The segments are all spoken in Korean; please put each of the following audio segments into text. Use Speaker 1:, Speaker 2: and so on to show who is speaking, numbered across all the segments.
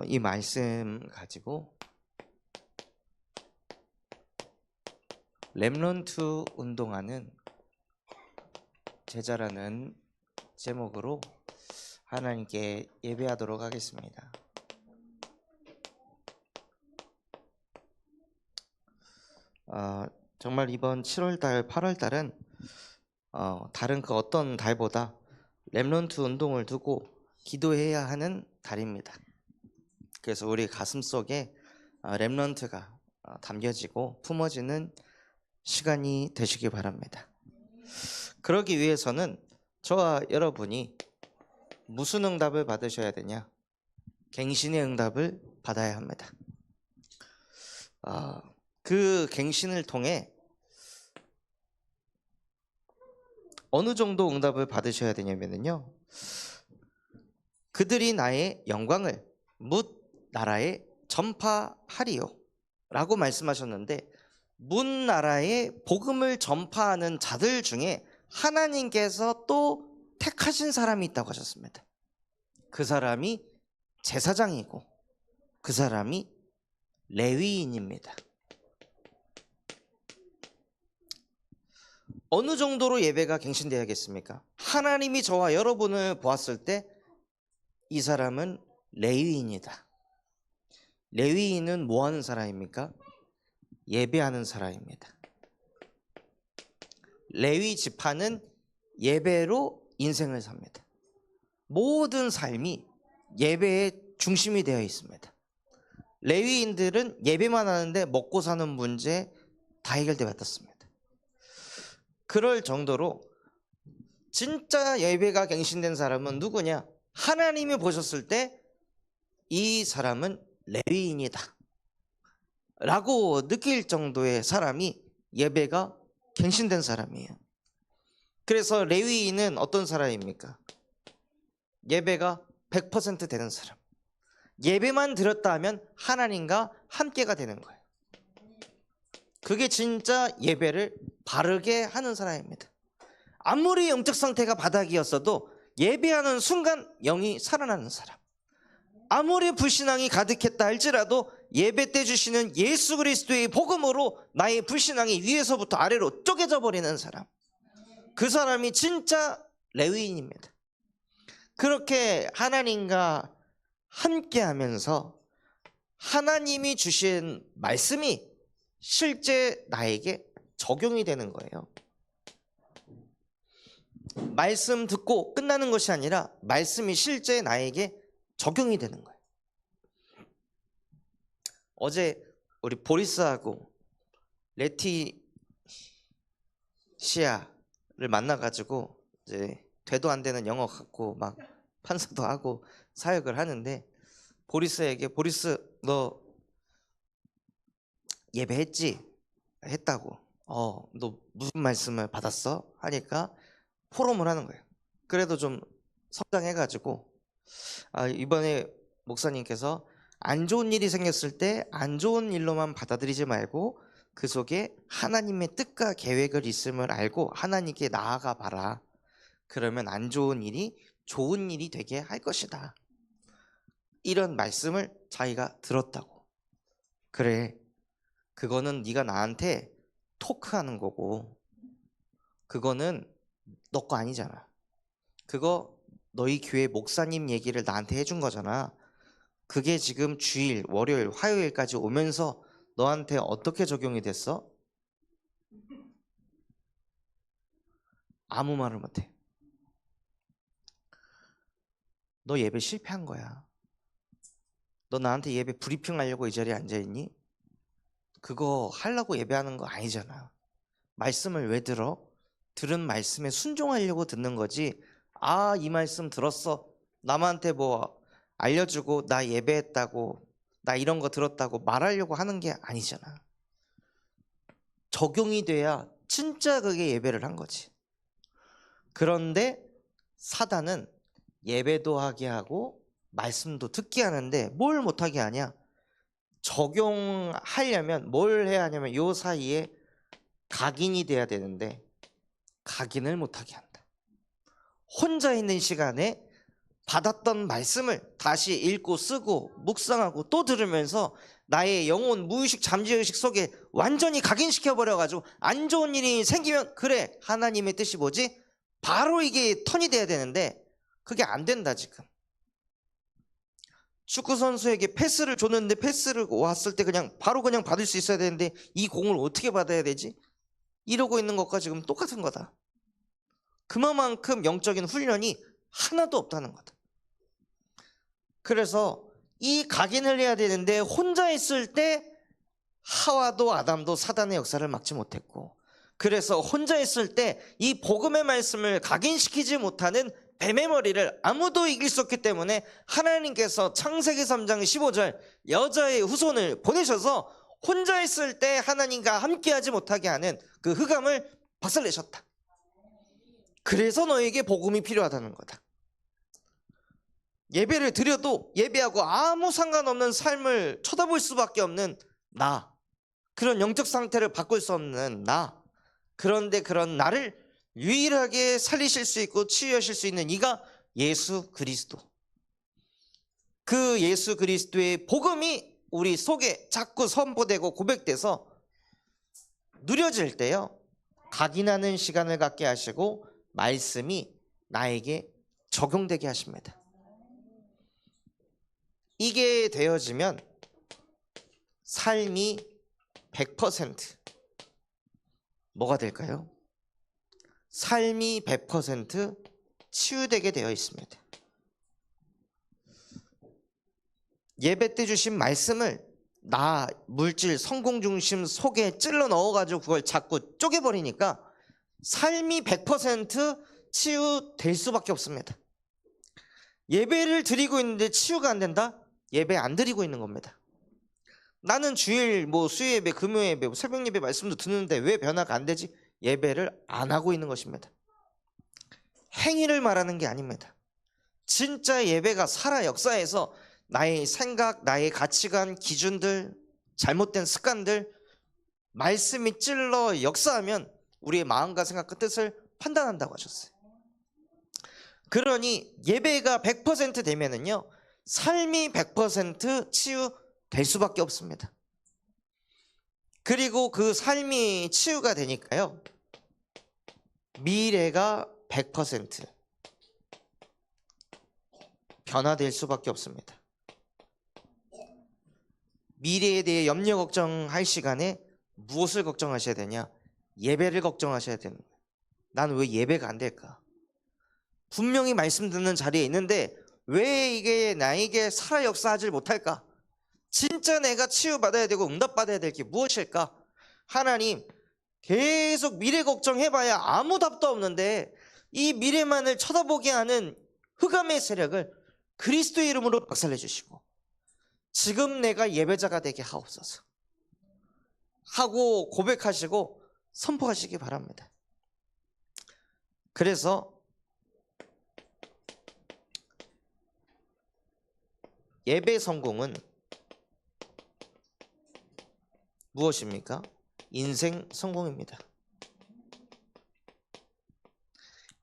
Speaker 1: 이 말씀 가지고 렘넌트 운동하는 제자라는 제목으로 하나님께 예배하도록 하겠습니다. 정말 이번 7월달, 8월달은 다른 그 어떤 달보다 렘넌트 운동을 두고 기도해야 하는 달입니다. 그래서 우리 가슴속에 렘넌트가 담겨지고 품어지는 시간이 되시기 바랍니다. 그러기 위해서는 저와 여러분이 무슨 응답을 받으셔야 되냐? 갱신의 응답을 받아야 합니다. 그 갱신을 통해 어느 정도 응답을 받으셔야 되냐면요, 그들이 나의 영광을 뭇 나라에 전파하리요 라고 말씀하셨는데, 뭇 나라에 복음을 전파하는 자들 중에 하나님께서 또 택하신 사람이 있다고 하셨습니다. 그 사람이 제사장이고 그 사람이 레위인입니다. 어느 정도로 예배가 갱신되어야겠습니까? 하나님이 저와 여러분을 보았을 때 이 사람은 레위인이다. 레위인은 뭐 하는 사람입니까? 예배하는 사람입니다. 레위 지파는 예배로 인생을 삽니다. 모든 삶이 예배의 중심이 되어 있습니다. 레위인들은 예배만 하는데 먹고 사는 문제 다 해결되어 왔습니다. 그럴 정도로 진짜 예배가 갱신된 사람은 누구냐? 하나님이 보셨을 때 이 사람은 레위인이다 라고 느낄 정도의 사람이 예배가 갱신된 사람이에요. 그래서 레위인은 어떤 사람입니까? 예배가 100% 되는 사람. 예배만 드렸다 하면 하나님과 함께가 되는 거예요. 그게 진짜 예배를 바르게 하는 사람입니다. 아무리 영적 상태가 바닥이었어도 예배하는 순간 영이 살아나는 사람. 아무리 불신앙이 가득했다 할지라도 예배 때 주시는 예수 그리스도의 복음으로 나의 불신앙이 위에서부터 아래로 쪼개져 버리는 사람, 그 사람이 진짜 레위인입니다. 그렇게 하나님과 함께하면서 하나님이 주신 말씀이 실제 나에게 적용이 되는 거예요. 말씀 듣고 끝나는 것이 아니라 말씀이 실제 나에게 적용이 되는 거예요. 어제 우리 보리스하고 레티시아를 만나가지고 이제 되도 안 되는 영어 갖고 막 판사도 하고 사역을 하는데, 보리스에게 보리스 너 예배했지? 했다고. 너 무슨 말씀을 받았어? 하니까 포럼을 하는 거예요. 그래도 좀 성장해가지고 이번에 목사님께서 안 좋은 일이 생겼을 때 안 좋은 일로만 받아들이지 말고 그 속에 하나님의 뜻과 계획을 있음을 알고 하나님께 나아가 봐라. 그러면 안 좋은 일이 좋은 일이 되게 할 것이다. 이런 말씀을 자기가 들었다고. 그래, 그거는 네가 나한테 토크하는 거고 그거는 너 거 아니잖아. 그거 너희 교회 목사님 얘기를 나한테 해준 거잖아. 그게 지금 주일, 월요일, 화요일까지 오면서 너한테 어떻게 적용이 됐어? 아무 말을 못해. 너 예배 실패한 거야. 너 나한테 예배 브리핑 하려고 이 자리에 앉아있니? 그거 하려고 예배하는 거 아니잖아. 말씀을 왜 들어? 들은 말씀에 순종하려고 듣는 거지. 이 말씀 들었어, 남한테 뭐 알려주고 나 예배했다고, 나 이런 거 들었다고 말하려고 하는 게 아니잖아. 적용이 돼야 진짜 그게 예배를 한 거지. 그런데 사단은 예배도 하게 하고 말씀도 듣게 하는데 뭘 못하게 하냐? 적용하려면 뭘 해야 하냐면 요 사이에 각인이 돼야 되는데 각인을 못하게 한다. 혼자 있는 시간에 받았던 말씀을 다시 읽고 쓰고 묵상하고 또 들으면서 나의 영혼 무의식 잠재의식 속에 완전히 각인시켜버려가지고 안 좋은 일이 생기면 그래 하나님의 뜻이 뭐지? 바로 이게 턴이 돼야 되는데 그게 안 된다 지금. 축구 선수에게 패스를 줬는데 패스를 왔을 때 그냥 바로 그냥 받을 수 있어야 되는데 이 공을 어떻게 받아야 되지? 이러고 있는 것과 지금 똑같은 거다. 그만큼 영적인 훈련이 하나도 없다는 거다. 그래서 이 각인을 해야 되는데 혼자 있을 때 하와도 아담도 사단의 역사를 막지 못했고, 그래서 혼자 있을 때 이 복음의 말씀을 각인시키지 못하는 뱀의 머리를 아무도 이길 수 없기 때문에 하나님께서 창세기 3장 15절 여자의 후손을 보내셔서 혼자 있을 때 하나님과 함께하지 못하게 하는 그 흑암을 박살내셨다. 그래서 너에게 복음이 필요하다는 거다. 예배를 드려도 예배하고 아무 상관없는 삶을 쳐다볼 수밖에 없는 나, 그런 영적 상태를 바꿀 수 없는 나, 그런데 그런 나를 유일하게 살리실 수 있고 치유하실 수 있는 이가 예수 그리스도. 그 예수 그리스도의 복음이 우리 속에 자꾸 선포되고 고백돼서 누려질 때요, 각인하는 시간을 갖게 하시고 말씀이 나에게 적용되게 하십니다. 이게 되어지면 삶이 100% 뭐가 될까요? 삶이 100% 치유되게 되어 있습니다. 예배 때 주신 말씀을 나 물질 성공 중심 속에 찔러 넣어가지고 그걸 자꾸 쪼개버리니까 삶이 100% 치유될 수밖에 없습니다. 예배를 드리고 있는데 치유가 안 된다? 예배 안 드리고 있는 겁니다. 나는 주일 수요 예배, 금요 예배, 새벽 예배 말씀도 듣는데 왜 변화가 안 되지? 예배를 안 하고 있는 것입니다. 행위를 말하는 게 아닙니다. 진짜 예배가 살아 역사에서 나의 생각, 나의 가치관, 기준들, 잘못된 습관들, 말씀이 찔러 역사하면 우리의 마음과 생각과 뜻을 판단한다고 하셨어요. 그러니 예배가 100% 되면은요, 삶이 100% 치유될 수밖에 없습니다. 그리고 그 삶이 치유가 되니까요, 미래가 100% 변화될 수밖에 없습니다. 미래에 대해 염려 걱정할 시간에 무엇을 걱정하셔야 되냐? 예배를 걱정하셔야 되는 거예요. 난 왜 예배가 안 될까? 분명히 말씀 듣는 자리에 있는데 왜 이게 나에게 살아 역사하지 못할까? 진짜 내가 치유받아야 되고 응답받아야 될 게 무엇일까? 하나님, 계속 미래 걱정해봐야 아무 답도 없는데 이 미래만을 쳐다보게 하는 흑암의 세력을 그리스도의 이름으로 박살내 주시고 지금 내가 예배자가 되게 하옵소서 하고 고백하시고 선포하시기 바랍니다. 그래서 예배 성공은 무엇입니까? 인생 성공입니다.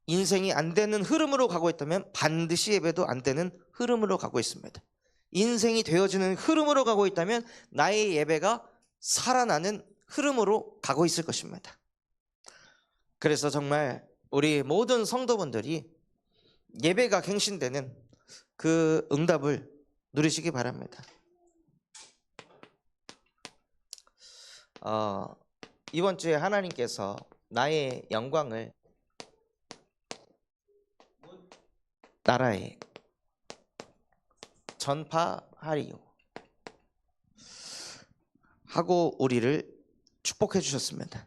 Speaker 1: 인생이 안 되는 흐름으로 가고 있다면 반드시 예배도 안 되는 흐름으로 가고 있습니다. 인생이 되어지는 흐름으로 가고 있다면 나의 예배가 살아나는 흐름으로 가고 있을 것입니다. 그래서 정말 우리 모든 성도분들이 예배가 갱신되는 그 응답을 누리시기 바랍니다. 이번 주에 하나님께서 나의 영광을 나라에 전파하리요 하고 우리를 축복해 주셨습니다.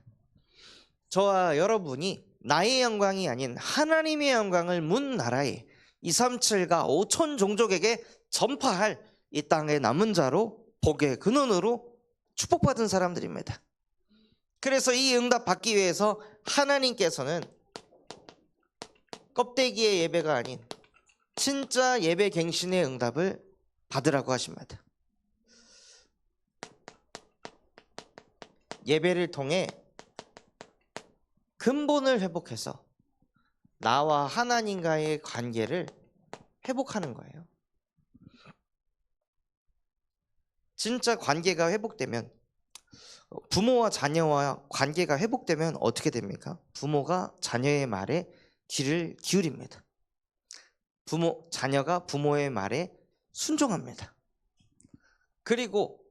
Speaker 1: 저와 여러분이 나의 영광이 아닌 하나님의 영광을 문 나라에 237가 5천 종족에게 전파할 이 땅의 남은 자로 복의 근원으로 축복받은 사람들입니다. 그래서 이 응답 받기 위해서 하나님께서는 껍데기의 예배가 아닌 진짜 예배 갱신의 응답을 받으라고 하십니다. 예배를 통해 근본을 회복해서 나와 하나님과의 관계를 회복하는 거예요. 진짜 관계가 회복되면, 부모와 자녀와 관계가 회복되면 어떻게 됩니까? 부모가 자녀의 말에 귀를 기울입니다. 자녀가 부모의 말에 순종합니다. 그리고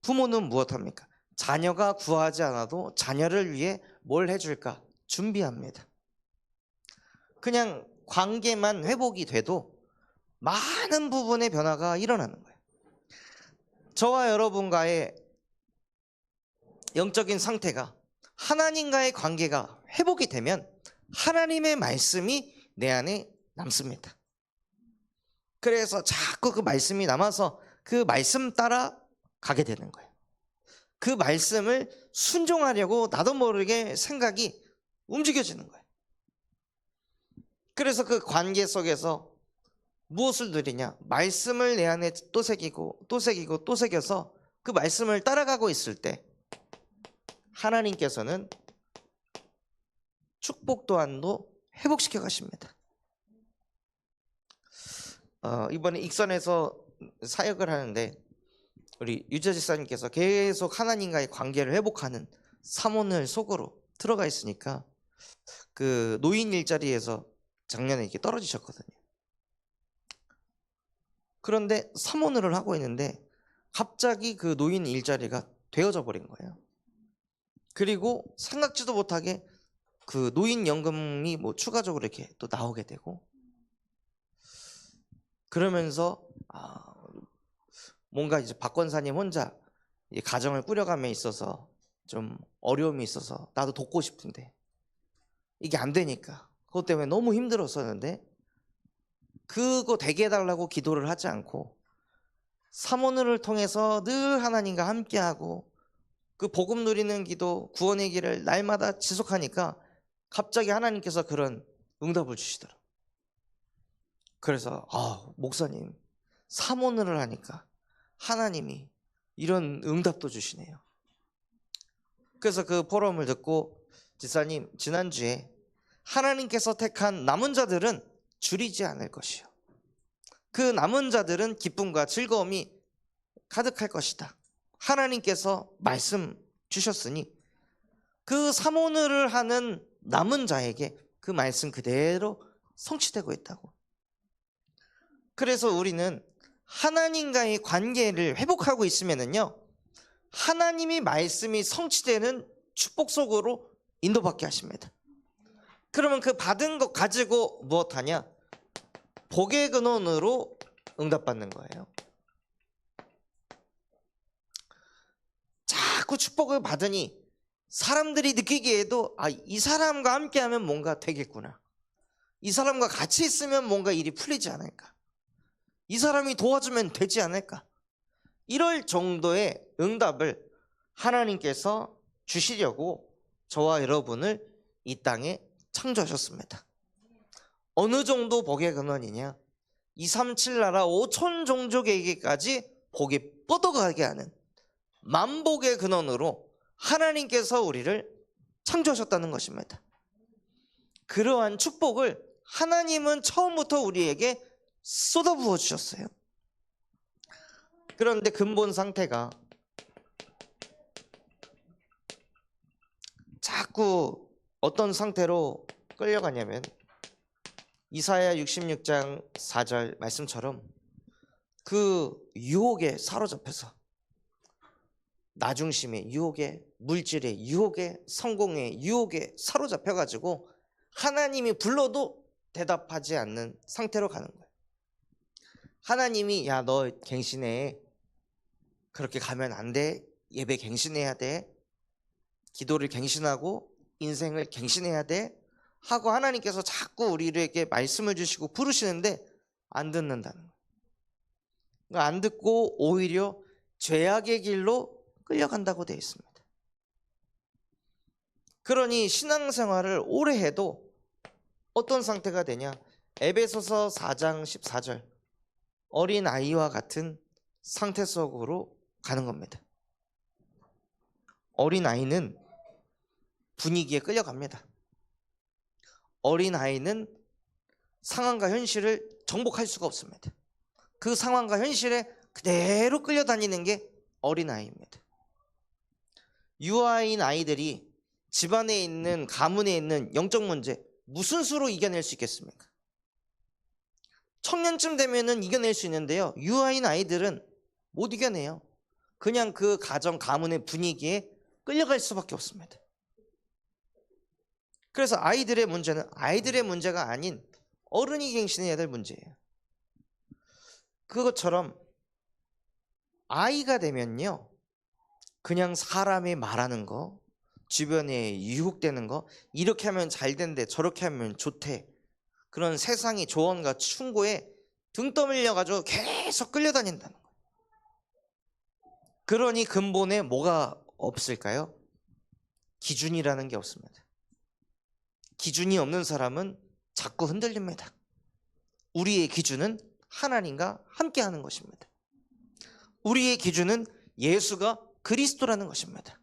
Speaker 1: 부모는 무엇합니까? 자녀가 구하지 않아도 자녀를 위해 뭘 해줄까? 준비합니다. 그냥 관계만 회복이 돼도 많은 부분의 변화가 일어나는 거예요. 저와 여러분과의 영적인 상태가, 하나님과의 관계가 회복이 되면 하나님의 말씀이 내 안에 남습니다. 그래서 자꾸 그 말씀이 남아서 그 말씀 따라 가게 되는 거예요. 그 말씀을 순종하려고 나도 모르게 생각이 움직여지는 거예요. 그래서 그 관계 속에서 무엇을 누리냐? 말씀을 내 안에 또 새기고 또 새기고 또 새겨서 그 말씀을 따라가고 있을 때 하나님께서는 축복 또한도 회복시켜 가십니다. 이번에 익선에서 사역을 하는데 우리 유재 집사님께서 계속 하나님과의 관계를 회복하는 사모를 속으로 들어가 있으니까 그 노인 일자리에서 작년에 이렇게 떨어지셨거든요. 그런데 사모를 하고 있는데 갑자기 그 노인 일자리가 되어져 버린 거예요. 그리고 생각지도 못하게 그 노인연금이 뭐 추가적으로 이렇게 또 나오게 되고, 그러면서 뭔가 이제 박 권사님 혼자 가정을 꾸려감에 있어서 좀 어려움이 있어서 나도 돕고 싶은데 이게 안 되니까 그것 때문에 너무 힘들었었는데, 그거 되게 해달라고 기도를 하지 않고 사모를 통해서 늘 하나님과 함께하고 그 복음 누리는 기도, 구원의 길을 날마다 지속하니까 갑자기 하나님께서 그런 응답을 주시더라고요. 그래서 목사님, 사모를 하니까 하나님이 이런 응답도 주시네요. 그래서 그 포럼을 듣고, 지사님, 지난주에 하나님께서 택한 남은 자들은 줄이지 않을 것이요, 그 남은 자들은 기쁨과 즐거움이 가득할 것이다. 하나님께서 말씀 주셨으니 그 사모를 하는 남은 자에게 그 말씀 그대로 성취되고 있다고. 그래서 우리는 하나님과의 관계를 회복하고 있으면은요, 하나님이 말씀이 성취되는 축복 속으로 인도받게 하십니다. 그러면 그 받은 것 가지고 무엇하냐? 복의 근원으로 응답받는 거예요. 자꾸 축복을 받으니 사람들이 느끼기에도 이 사람과 함께하면 뭔가 되겠구나, 이 사람과 같이 있으면 뭔가 일이 풀리지 않을까, 이 사람이 도와주면 되지 않을까, 이럴 정도의 응답을 하나님께서 주시려고 저와 여러분을 이 땅에 창조하셨습니다. 어느 정도 복의 근원이냐? 237 나라 5천 종족에게까지 복이 뻗어가게 하는 만복의 근원으로 하나님께서 우리를 창조하셨다는 것입니다. 그러한 축복을 하나님은 처음부터 우리에게 쏟아부어 주셨어요. 그런데 근본 상태가 자꾸 어떤 상태로 끌려가냐면, 이사야 66장 4절 말씀처럼 그 유혹에 사로잡혀서, 나중심의 유혹에, 물질의 유혹에, 성공의 유혹에 사로잡혀가지고 하나님이 불러도 대답하지 않는 상태로 가는 거예요. 하나님이 야, 너 갱신해, 그렇게 가면 안 돼, 예배 갱신해야 돼, 기도를 갱신하고 인생을 갱신해야 돼 하고 하나님께서 자꾸 우리에게 말씀을 주시고 부르시는데 안 듣는다는 거예요. 안 듣고 오히려 죄악의 길로 끌려간다고 되어 있습니다. 그러니 신앙생활을 오래 해도 어떤 상태가 되냐? 에베소서 4장 14절, 어린아이와 같은 상태 속으로 가는 겁니다. 어린아이는 분위기에 끌려갑니다. 어린아이는 상황과 현실을 정복할 수가 없습니다. 그 상황과 현실에 그대로 끌려다니는 게 어린아이입니다. 유아인 아이들이 집안에 있는, 가문에 있는 영적 문제 무슨 수로 이겨낼 수 있겠습니까? 청년쯤 되면은 이겨낼 수 있는데요, 유아인 아이들은 못 이겨내요. 그냥 그 가정, 가문의 분위기에 끌려갈 수밖에 없습니다. 그래서 아이들의 문제는 아이들의 문제가 아닌 어른이 갱신해야 될 문제예요. 그것처럼 아이가 되면요, 그냥 사람이 말하는 거, 주변에 유혹되는 거, 이렇게 하면 잘 된대, 저렇게 하면 좋대, 그런 세상의 조언과 충고에 등 떠밀려가지고 계속 끌려다닌다는 거예요. 그러니 근본에 뭐가 없을까요? 기준이라는 게 없습니다. 기준이 없는 사람은 자꾸 흔들립니다. 우리의 기준은 하나님과 함께하는 것입니다. 우리의 기준은 예수가 그리스도라는 것입니다.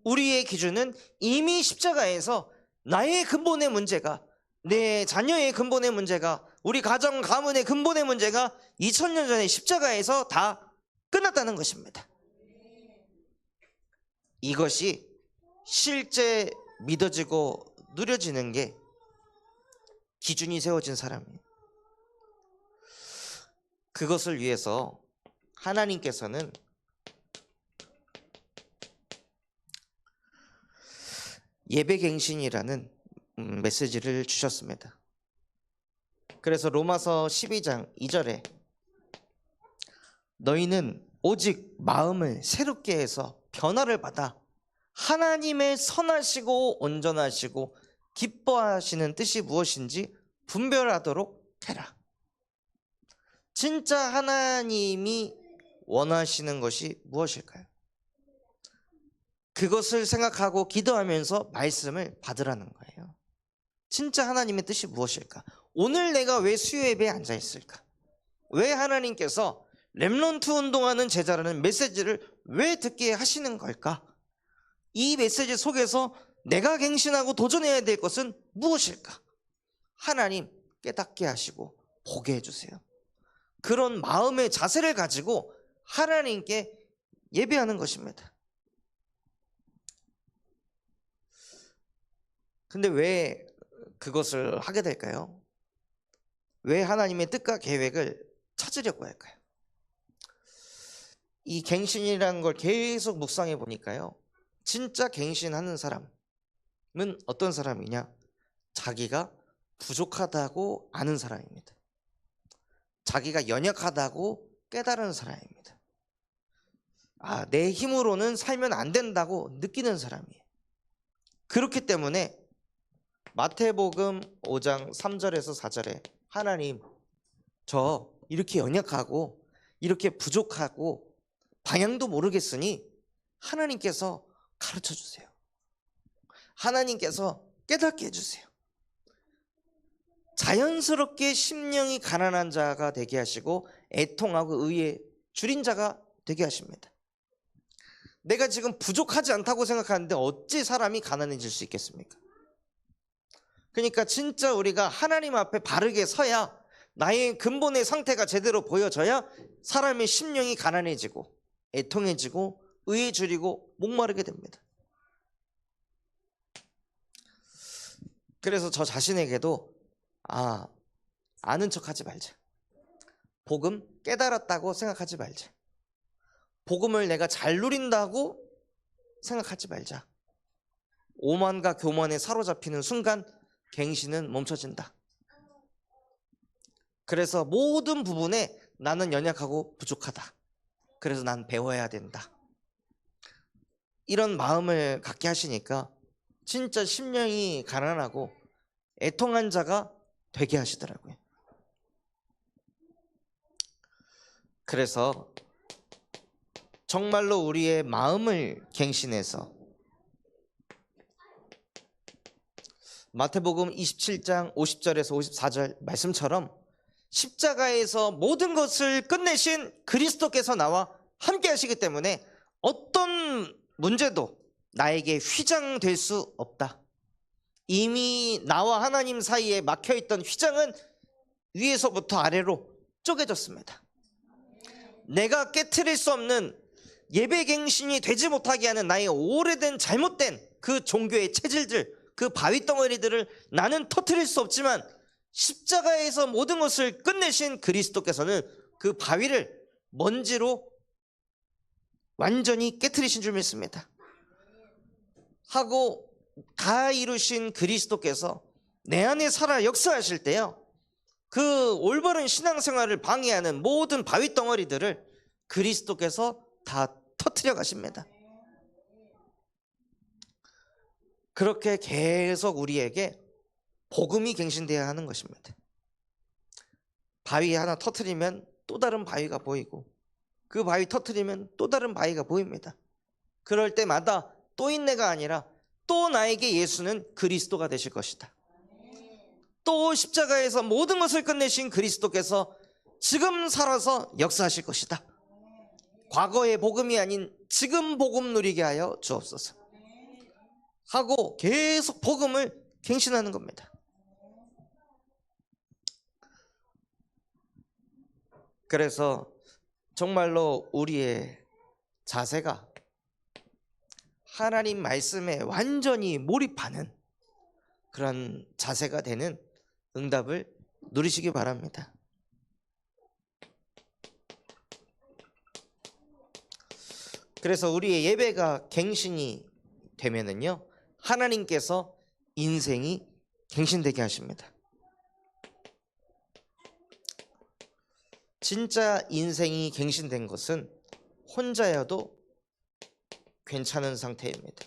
Speaker 1: 우리의 기준은 이미 십자가에서 나의 근본의 문제가, 내 자녀의 근본의 문제가, 우리 가정 가문의 근본의 문제가 2000년 전에 십자가에서 다 끝났다는 것입니다. 이것이 실제 믿어지고 누려지는 게 기준이 세워진 사람이에요. 그것을 위해서 하나님께서는 예배갱신이라는 메시지를 주셨습니다. 그래서 로마서 12장 2절에 너희는 오직 마음을 새롭게 해서 변화를 받아 하나님의 선하시고 온전하시고 기뻐하시는 뜻이 무엇인지 분별하도록 해라. 진짜 하나님이 원하시는 것이 무엇일까요? 그것을 생각하고 기도하면서 말씀을 받으라는 거예요. 진짜 하나님의 뜻이 무엇일까? 오늘 내가 왜 수요 예배에 앉아 있을까? 왜 하나님께서 렘넌트 운동하는 제자라는 메시지를 왜 듣게 하시는 걸까? 이 메시지 속에서 내가 갱신하고 도전해야 될 것은 무엇일까? 하나님 깨닫게 하시고 보게 해주세요. 그런 마음의 자세를 가지고 하나님께 예배하는 것입니다. 근데 왜 그것을 하게 될까요? 왜 하나님의 뜻과 계획을 찾으려고 할까요? 이 갱신이라는 걸 계속 묵상해 보니까요, 진짜 갱신하는 사람은 어떤 사람이냐? 자기가 부족하다고 아는 사람입니다. 자기가 연약하다고 깨달은 사람입니다. 내 힘으로는 살면 안 된다고 느끼는 사람이에요. 그렇기 때문에 마태복음 5장 3절에서 4절에 하나님, 저 이렇게 연약하고 이렇게 부족하고 방향도 모르겠으니 하나님께서 가르쳐 주세요. 하나님께서 깨닫게 해주세요. 자연스럽게 심령이 가난한 자가 되게 하시고 애통하고 의에 줄인 자가 되게 하십니다. 내가 지금 부족하지 않다고 생각하는데 어찌 사람이 가난해질 수 있겠습니까? 그러니까 진짜 우리가 하나님 앞에 바르게 서야, 나의 근본의 상태가 제대로 보여져야 사람의 심령이 가난해지고 애통해지고 의에 줄이고 목마르게 됩니다. 그래서 저 자신에게도 아는 척하지 말자. 복음 깨달았다고 생각하지 말자. 복음을 내가 잘 누린다고 생각하지 말자. 오만과 교만에 사로잡히는 순간 갱신은 멈춰진다. 그래서 모든 부분에 나는 연약하고 부족하다. 그래서 난 배워야 된다. 이런 마음을 갖게 하시니까 진짜 심령이 가난하고 애통한 자가 되게 하시더라고요. 그래서 정말로 우리의 마음을 갱신해서 마태복음 27장 50절에서 54절 말씀처럼 십자가에서 모든 것을 끝내신 그리스도께서 나와 함께 하시기 때문에 어떤 문제도 나에게 휘장될 수 없다. 이미 나와 하나님 사이에 막혀있던 휘장은 위에서부터 아래로 쪼개졌습니다. 내가 깨트릴 수 없는 예배갱신이 되지 못하게 하는 나의 오래된 잘못된 그 종교의 체질들, 그 바위덩어리들을 나는 터트릴 수 없지만 십자가에서 모든 것을 끝내신 그리스도께서는 그 바위를 먼지로 완전히 깨트리신 줄 믿습니다. 하고 다 이루신 그리스도께서 내 안에 살아 역사하실 때요, 그 올바른 신앙생활을 방해하는 모든 바위덩어리들을 그리스도께서 다 터뜨려 가십니다. 그렇게 계속 우리에게 복음이 갱신되어야 하는 것입니다. 바위 하나 터뜨리면 또 다른 바위가 보이고, 그 바위 터뜨리면 또 다른 바위가 보입니다. 그럴 때마다 또 인내가 아니라 또 나에게 예수는 그리스도가 되실 것이다. 또 십자가에서 모든 것을 끝내신 그리스도께서 지금 살아서 역사하실 것이다. 과거의 복음이 아닌 지금 복음 누리게 하여 주옵소서. 하고 계속 복음을 갱신하는 겁니다. 그래서 정말로 우리의 자세가 하나님 말씀에 완전히 몰입하는 그런 자세가 되는 응답을 누리시기 바랍니다. 그래서 우리의 예배가 갱신이 되면은요, 하나님께서 인생이 갱신되게 하십니다. 진짜 인생이 갱신된 것은 혼자여도 괜찮은 상태입니다.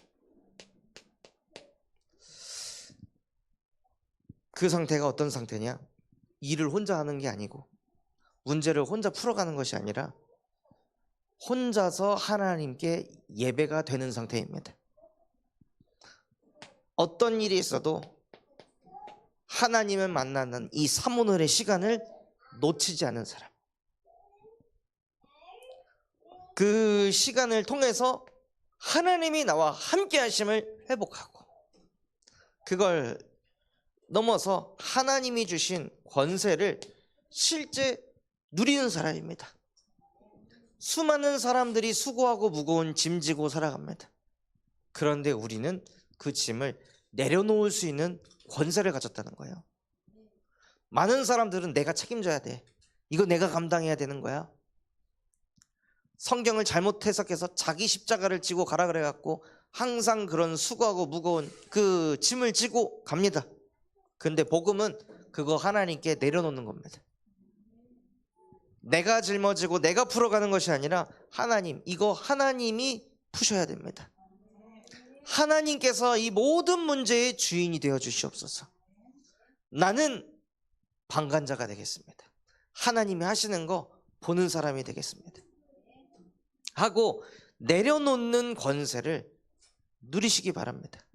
Speaker 1: 그 상태가 어떤 상태냐? 일을 혼자 하는 게 아니고, 문제를 혼자 풀어가는 것이 아니라 혼자서 하나님께 예배가 되는 상태입니다. 어떤 일이 있어도 하나님을 만나는 이 삼오늘의 시간을 놓치지 않은 사람, 그 시간을 통해서 하나님이 나와 함께 하심을 회복하고, 그걸 넘어서 하나님이 주신 권세를 실제 누리는 사람입니다. 수많은 사람들이 수고하고 무거운 짐 지고 살아갑니다. 그런데 우리는 그 짐을 내려놓을 수 있는 권세를 가졌다는 거예요. 많은 사람들은 내가 책임져야 돼, 이거 내가 감당해야 되는 거야. 성경을 잘못 해석해서 자기 십자가를 지고 가라 그래갖고 항상 그런 수고하고 무거운 그 짐을 지고 갑니다. 근데 복음은 그거 하나님께 내려놓는 겁니다. 내가 짊어지고 내가 풀어가는 것이 아니라 하나님, 이거 하나님이 푸셔야 됩니다. 하나님께서 이 모든 문제의 주인이 되어 주시옵소서. 나는 방관자가 되겠습니다. 하나님이 하시는 거 보는 사람이 되겠습니다. 하고 내려놓는 권세를 누리시기 바랍니다.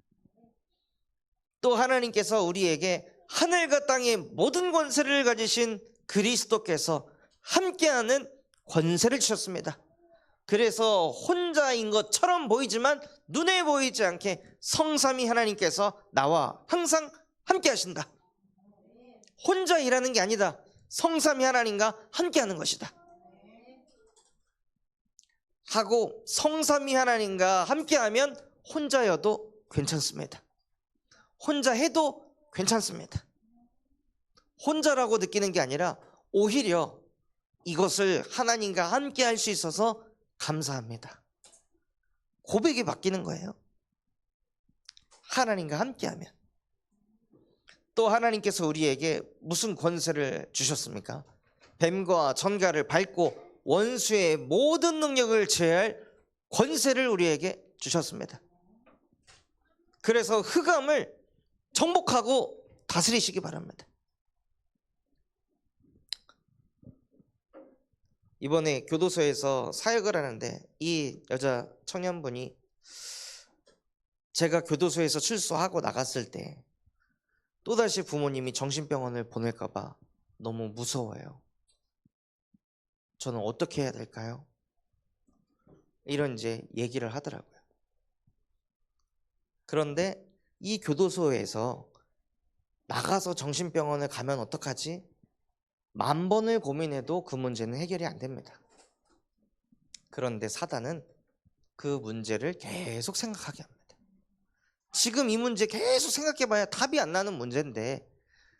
Speaker 1: 또 하나님께서 우리에게 하늘과 땅의 모든 권세를 가지신 그리스도께서 함께하는 권세를 주셨습니다. 그래서 혼자인 것처럼 보이지만 눈에 보이지 않게 성삼위 하나님께서 나와 항상 함께 하신다. 혼자 일하는 게 아니다. 성삼위 하나님과 함께 하는 것이다. 하고 성삼위 하나님과 함께하면 혼자여도 괜찮습니다. 혼자 해도 괜찮습니다. 혼자라고 느끼는 게 아니라 오히려 이것을 하나님과 함께 할 수 있어서 감사합니다. 고백이 바뀌는 거예요. 하나님과 함께하면. 또 하나님께서 우리에게 무슨 권세를 주셨습니까? 뱀과 전갈을 밟고 원수의 모든 능력을 제할 권세를 우리에게 주셨습니다. 그래서 흑암을 정복하고 다스리시기 바랍니다. 이번에 교도소에서 사역을 하는데 이 여자 청년분이 제가 교도소에서 출소하고 나갔을 때 또다시 부모님이 정신병원을 보낼까 봐 너무 무서워요. 저는 어떻게 해야 될까요? 이런 이제 얘기를 하더라고요. 그런데 이 교도소에서 나가서 정신병원을 가면 어떡하지? 10,000번을 고민해도 그 문제는 해결이 안 됩니다. 그런데 사단은 그 문제를 계속 생각하게 합니다. 지금 이 문제 계속 생각해봐야 답이 안 나는 문제인데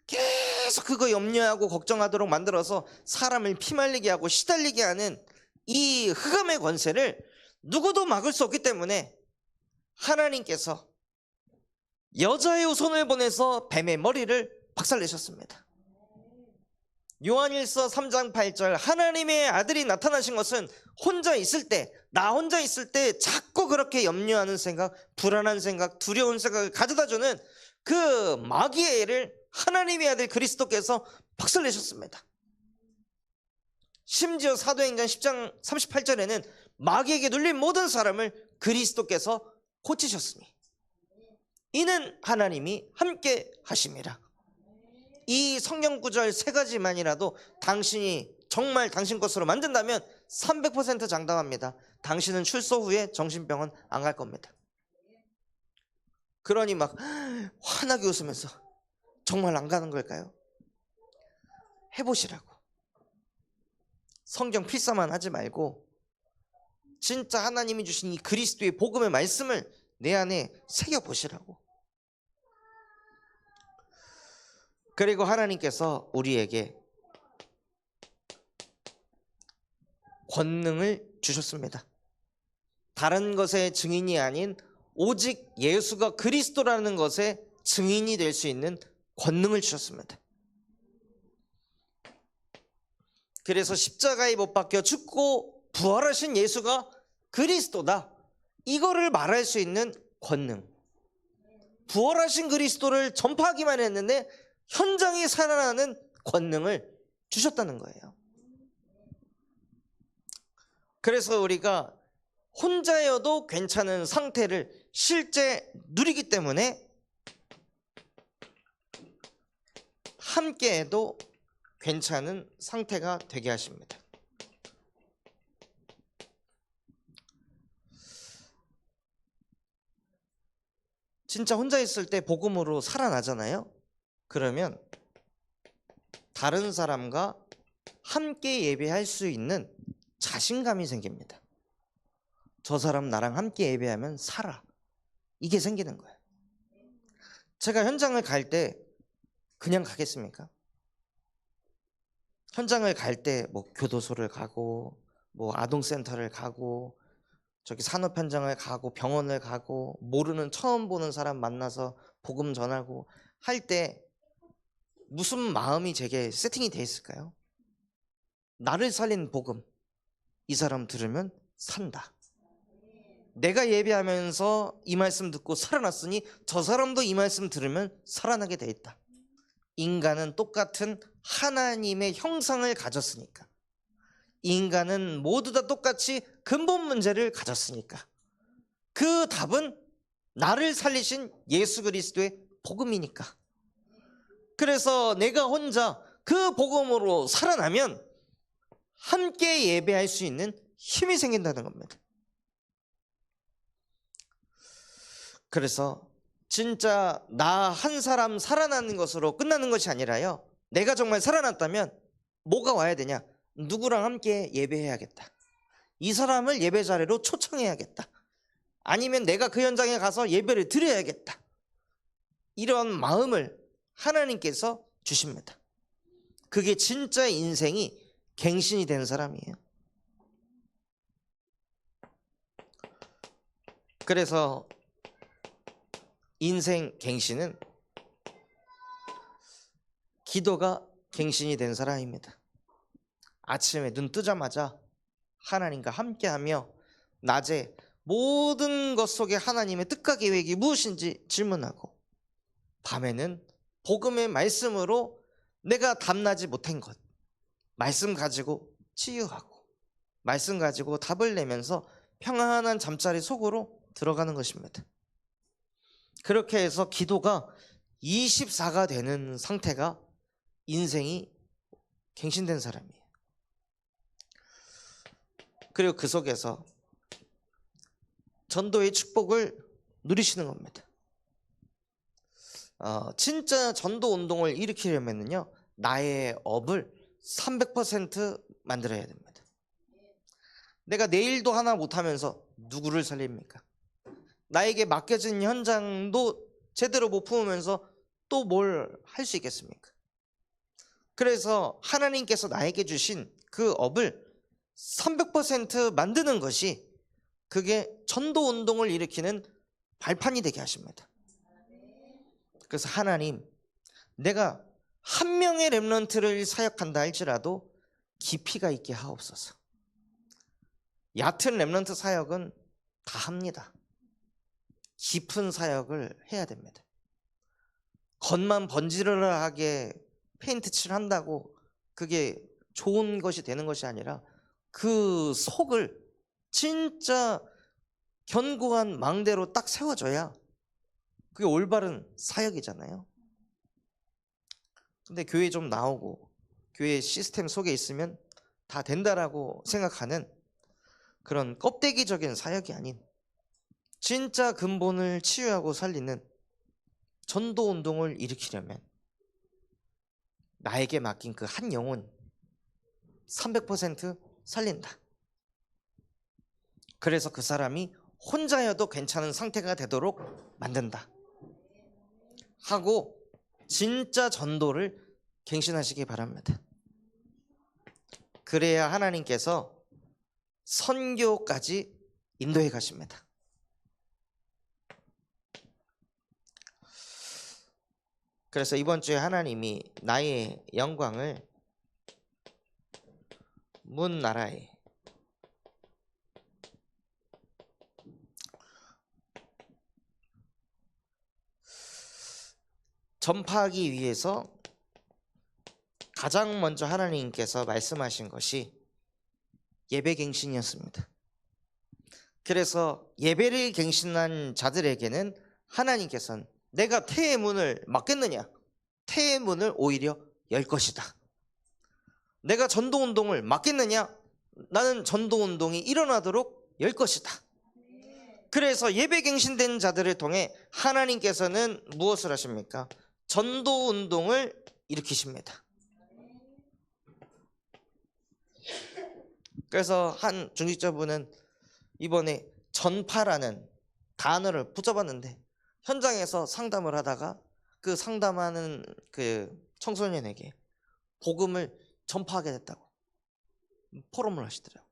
Speaker 1: 계속 그거 염려하고 걱정하도록 만들어서 사람을 피말리게 하고 시달리게 하는 이 흑암의 권세를 누구도 막을 수 없기 때문에 하나님께서 여자의 손을 보내서 뱀의 머리를 박살내셨습니다. 요한일서 3장 8절 하나님의 아들이 나타나신 것은 혼자 있을 때, 나 혼자 있을 때 자꾸 그렇게 염려하는 생각, 불안한 생각, 두려운 생각을 가져다주는 그 마귀의 애를 하나님의 아들 그리스도께서 박살내셨습니다. 심지어 사도행전 10장 38절에는 마귀에게 눌린 모든 사람을 그리스도께서 고치셨으니 이는 하나님이 함께 하심이라. 이 성경 구절 3가지만이라도 당신이 정말 당신 것으로 만든다면 300% 장담합니다. 당신은 출소 후에 정신병원 안 갈 겁니다. 그러니 막 환하게 웃으면서 정말 안 가는 걸까요? 해보시라고. 성경 필사만 하지 말고 진짜 하나님이 주신 이 그리스도의 복음의 말씀을 내 안에 새겨보시라고. 그리고 하나님께서 우리에게 권능을 주셨습니다. 다른 것의 증인이 아닌 오직 예수가 그리스도라는 것의 증인이 될 수 있는 권능을 주셨습니다. 그래서 십자가에 못 박혀 죽고 부활하신 예수가 그리스도다, 이거를 말할 수 있는 권능, 부활하신 그리스도를 전파하기만 했는데 현장에 살아나는 권능을 주셨다는 거예요. 그래서 우리가 혼자여도 괜찮은 상태를 실제 누리기 때문에 함께해도 괜찮은 상태가 되게 하십니다. 진짜 혼자 있을 때 복음으로 살아나잖아요. 그러면 다른 사람과 함께 예배할 수 있는 자신감이 생깁니다. 저 사람 나랑 함께 예배하면 살아, 이게 생기는 거예요. 제가 현장을 갈 때 그냥 가겠습니까? 현장을 갈 때 뭐 교도소를 가고 뭐 아동센터를 가고 저기 산업 현장을 가고 병원을 가고 모르는 처음 보는 사람 만나서 복음 전하고 할 때 무슨 마음이 제게 세팅이 돼 있을까요? 나를 살린 복음, 이 사람 들으면 산다. 내가 예배하면서 이 말씀 듣고 살아났으니 저 사람도 이 말씀 들으면 살아나게 돼 있다. 인간은 똑같은 하나님의 형상을 가졌으니까, 인간은 모두 다 똑같이 근본 문제를 가졌으니까 그 답은 나를 살리신 예수 그리스도의 복음이니까. 그래서 내가 혼자 그 복음으로 살아나면 함께 예배할 수 있는 힘이 생긴다는 겁니다. 그래서 진짜 나 한 사람 살아나는 것으로 끝나는 것이 아니라요, 내가 정말 살아났다면 뭐가 와야 되냐? 누구랑 함께 예배해야겠다, 이 사람을 예배 자리로 초청해야겠다, 아니면 내가 그 현장에 가서 예배를 드려야겠다, 이런 마음을 하나님께서 주십니다. 그게 진짜 인생이 갱신이 된 사람이에요. 그래서 인생 갱신은 기도가 갱신이 된 사람입니다. 아침에 눈 뜨자마자 하나님과 함께하며 낮에 모든 것 속에 하나님의 뜻과 계획이 무엇인지 질문하고, 밤에는 복음의 말씀으로 내가 담나지 못한 것, 말씀 가지고 치유하고 말씀 가지고 답을 내면서 평안한 잠자리 속으로 들어가는 것입니다. 그렇게 해서 기도가 24가 되는 상태가 인생이 갱신된 사람이에요. 그리고 그 속에서 전도의 축복을 누리시는 겁니다. 진짜 전도 운동을 일으키려면요, 나의 업을 300% 만들어야 됩니다. 내가 내일도 하나 못하면서 누구를 살립니까? 나에게 맡겨진 현장도 제대로 못 품으면서 또 뭘 할 수 있겠습니까? 그래서 하나님께서 나에게 주신 그 업을 300% 만드는 것이, 그게 전도 운동을 일으키는 발판이 되게 하십니다. 그래서 하나님, 내가 한 명의 렘넌트를 사역한다 할지라도 깊이가 있게 하옵소서. 얕은 렘넌트 사역은 다 합니다. 깊은 사역을 해야 됩니다. 겉만 번지르르하게 페인트 칠한다고 그게 좋은 것이 되는 것이 아니라, 그 속을 진짜 견고한 망대로 딱 세워줘야 그게 올바른 사역이잖아요. 근데 교회 좀 나오고 교회 시스템 속에 있으면 다 된다라고 생각하는 그런 껍데기적인 사역이 아닌, 진짜 근본을 치유하고 살리는 전도 운동을 일으키려면 나에게 맡긴 그 한 영혼 300% 살린다. 그래서 그 사람이 혼자여도 괜찮은 상태가 되도록 만든다 하고, 진짜 전도를 갱신하시기 바랍니다. 그래야 하나님께서 선교까지 인도해 가십니다. 그래서 이번 주에 하나님이 나의 영광을 문 나라에 전파하기 위해서 가장 먼저 하나님께서 말씀하신 것이 예배갱신이었습니다. 그래서 예배를 갱신한 자들에게는 하나님께서는 내가 태의 문을 막겠느냐? 태의 문을 오히려 열 것이다. 내가 전도운동을 막겠느냐? 나는 전도운동이 일어나도록 열 것이다. 그래서 예배갱신된 자들을 통해 하나님께서는 무엇을 하십니까? 전도운동을 일으키십니다. 그래서 한 중직자분은 이번에 전파라는 단어를 붙여봤는데, 현장에서 상담을 하다가 그 상담하는 그 청소년에게 복음을 전파하게 됐다고 포럼을 하시더라고요.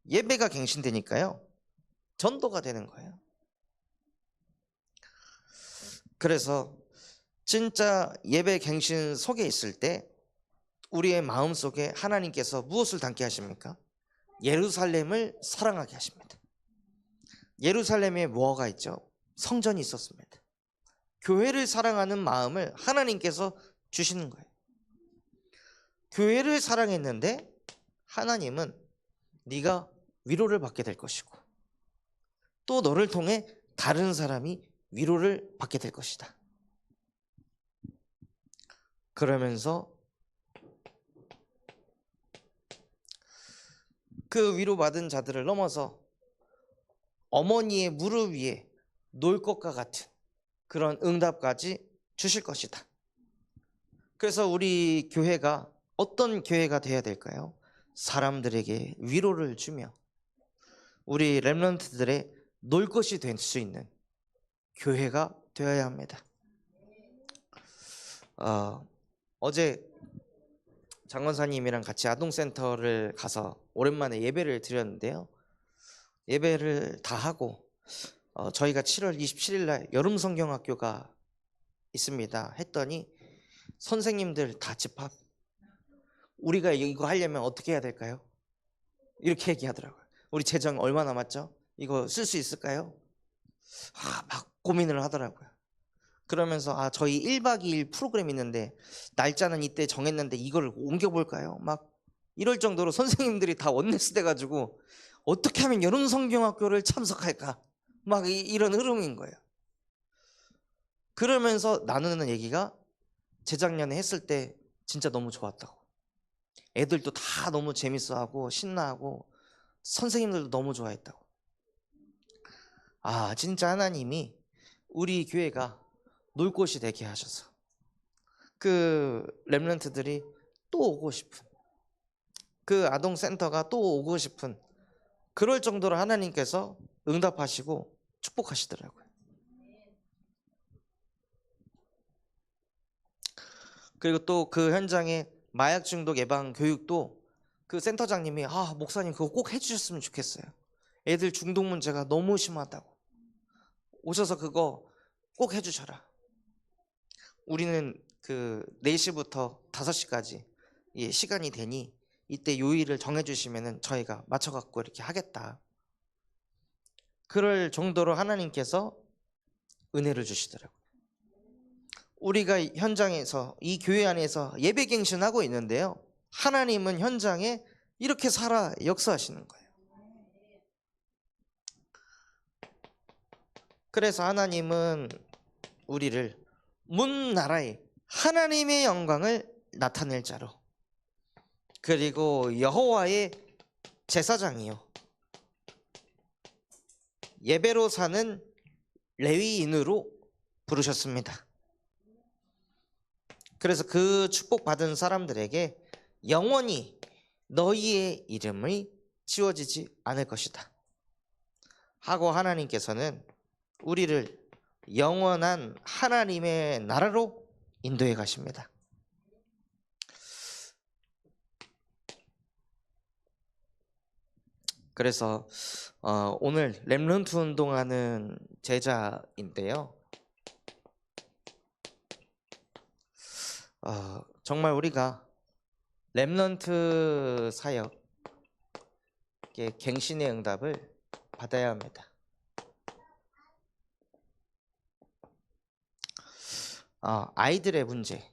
Speaker 1: 예배가 갱신되니까요, 전도가 되는 거예요. 그래서 진짜 예배 갱신 속에 있을 때 우리의 마음속에 하나님께서 무엇을 담게 하십니까? 예루살렘을 사랑하게 하십니다. 예루살렘에 뭐가 있죠? 성전이 있었습니다. 교회를 사랑하는 마음을 하나님께서 주시는 거예요. 교회를 사랑했는데 하나님은 네가 위로를 받게 될 것이고, 또 너를 통해 다른 사람이 위로를 받게 될 것이다. 그러면서 그 위로받은 자들을 넘어서 어머니의 무릎 위에 놓을 것과 같은 그런 응답까지 주실 것이다. 그래서 우리 교회가 어떤 교회가 되어야 될까요? 사람들에게 위로를 주며 우리 렘넌트들의 놀 것이 될 수 있는 교회가 되어야 합니다. 어제 장원사님이랑 같이 아동센터를 가서 오랜만에 예배를 드렸는데요. 예배를 다 하고 저희가 7월 27일 날 여름 성경학교가 있습니다 했더니 선생님들 다 집합, 우리가 이거 하려면 어떻게 해야 될까요? 이렇게 얘기하더라고요. 우리 재정 얼마 남았죠? 이거 쓸 수 있을까요? 막 고민을 하더라고요. 그러면서 저희 1박 2일 프로그램 있는데 날짜는 이때 정했는데 이걸 옮겨볼까요? 막 이럴 정도로 선생님들이 다 원네스 돼가지고 어떻게 하면 여름 성경학교를 참석할까? 막 이런 흐름인 거예요. 그러면서 나누는 얘기가 재작년에 했을 때 진짜 너무 좋았다고, 애들도 다 너무 재밌어하고 신나하고 선생님들도 너무 좋아했다고. 진짜 하나님이 우리 교회가 놀 곳이 되게 하셔서 그 렘넌트들이 또 오고 싶은, 그 아동센터가 또 오고 싶은, 그럴 정도로 하나님께서 응답하시고 축복하시더라고요. 그리고 또 그 현장에 마약 중독 예방 교육도 그 센터장님이 목사님 그거 꼭 해주셨으면 좋겠어요. 애들 중독 문제가 너무 심하다고. 오셔서 그거 꼭 해주셔라. 우리는 그 4시부터 5시까지 시간이 되니 이때 요일을 정해주시면은 저희가 맞춰갖고 이렇게 하겠다. 그럴 정도로 하나님께서 은혜를 주시더라고요. 우리가 현장에서 이 교회 안에서 예배갱신하고 있는데요, 하나님은 현장에 이렇게 살아 역사하시는 거예요. 그래서 하나님은 우리를 문 나라에 하나님의 영광을 나타낼 자로, 그리고 여호와의 제사장이요 예배로 사는 레위인으로 부르셨습니다. 그래서 그 축복받은 사람들에게 영원히 너희의 이름이 지워지지 않을 것이다 하고 하나님께서는 우리를 영원한 하나님의 나라로 인도해 가십니다. 그래서 오늘 렘넌트 운동하는 제자인데요, 정말 우리가 렘넌트 사역의 갱신의 응답을 받아야 합니다. 아이들의 문제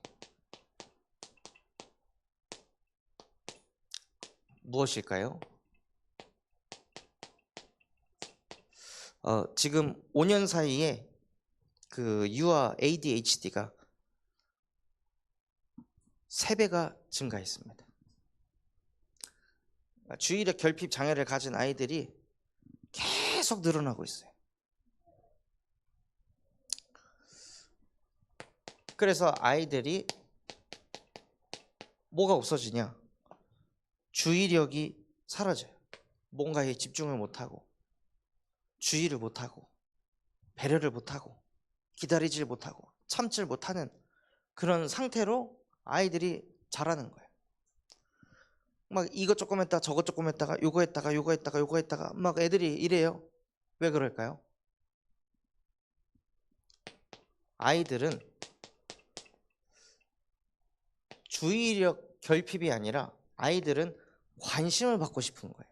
Speaker 1: 무엇일까요? 지금 5년 사이에 그 유아 ADHD가 3배가 증가했습니다. 주의력 결핍 장애를 가진 아이들이 계속 늘어나고 있어요. 그래서 아이들이 뭐가 없어지냐? 주의력이 사라져요. 뭔가에 집중을 못하고, 주의를 못하고, 배려를 못하고, 기다리질 못하고, 참질 못하는 그런 상태로 아이들이 자라는 거예요. 막 이것 조금 했다가 저것 조금 했다가 요거 했다가 요거 했다가 요거 했다가 막 애들이 이래요. 왜 그럴까요? 아이들은 주의력 결핍이 아니라 아이들은 관심을 받고 싶은 거예요.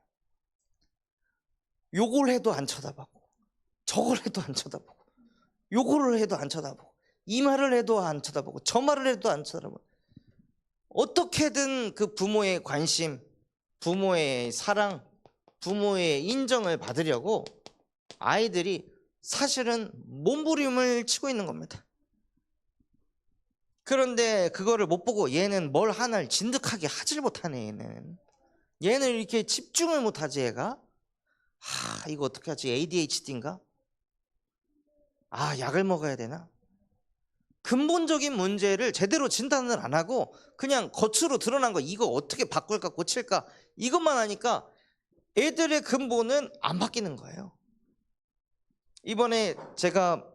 Speaker 1: 요걸 해도 안 쳐다보고, 저걸 해도 안 쳐다보고, 요거를 해도 안 쳐다보고, 이 말을 해도 안 쳐다보고, 저 말을 해도 안 쳐다보고, 어떻게든 그 부모의 관심, 부모의 사랑, 부모의 인정을 받으려고 아이들이 사실은 몸부림을 치고 있는 겁니다. 그런데 그거를 못 보고 얘는 뭘 하나를 진득하게 하질 못하네. 얘는 이렇게 집중을 못하지. 얘가 이거 어떻게 하지? ADHD인가? 약을 먹어야 되나? 근본적인 문제를 제대로 진단을 안 하고 그냥 겉으로 드러난 거, 이거 어떻게 바꿀까 고칠까, 이것만 하니까 애들의 근본은 안 바뀌는 거예요. 이번에 제가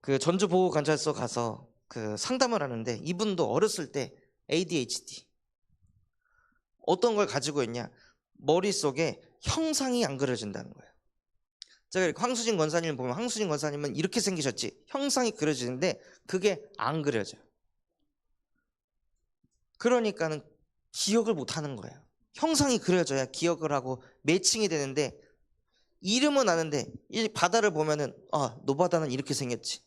Speaker 1: 그 전주보호관찰소 가서 그 상담을 하는데, 이분도 어렸을 때 ADHD 어떤 걸 가지고 있냐, 머릿속에 형상이 안 그려진다는 거예요. 제가 황수진 권사님을 보면 황수진 권사님은 이렇게 생기셨지, 형상이 그려지는데 그게 안 그려져요. 그러니까는 기억을 못 하는 거예요. 형상이 그려져야 기억을 하고 매칭이 되는데, 이름은 아는데 이 바다를 보면은 노바다는 이렇게 생겼지,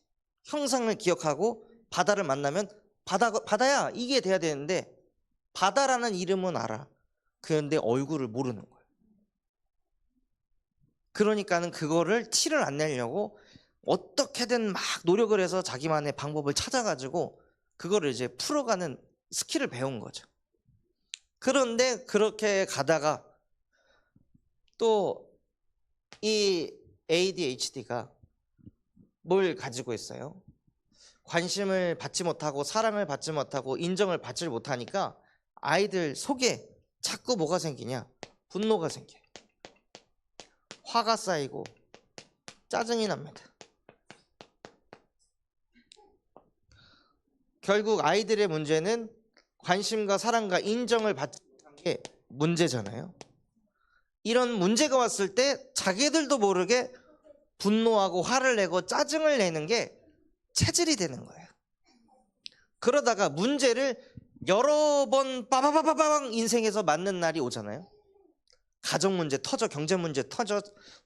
Speaker 1: 형상을 기억하고 바다를 만나면 바다야 이게 돼야 되는데, 바다라는 이름은 알아. 그런데 얼굴을 모르는 거예요. 그러니까는 그거를 티를 안 내려고 어떻게든 막 노력을 해서 자기만의 방법을 찾아가지고 그거를 이제 풀어가는 스킬을 배운 거죠. 그런데 그렇게 가다가 또 이 ADHD가 뭘 가지고 있어요? 관심을 받지 못하고 사랑을 받지 못하고 인정을 받지 못하니까 아이들 속에 자꾸 뭐가 생기냐? 분노가 생겨. 화가 쌓이고 짜증이 납니다. 결국 아이들의 문제는 관심과 사랑과 인정을 받지 못한 게 문제잖아요. 이런 문제가 왔을 때 자기들도 모르게 분노하고 화를 내고 짜증을 내는 게 체질이 되는 거예요. 그러다가 문제를 여러 번 빠바바바방 인생에서 맞는 날이 오잖아요. 가정 문제 터져, 경제 문제 터져,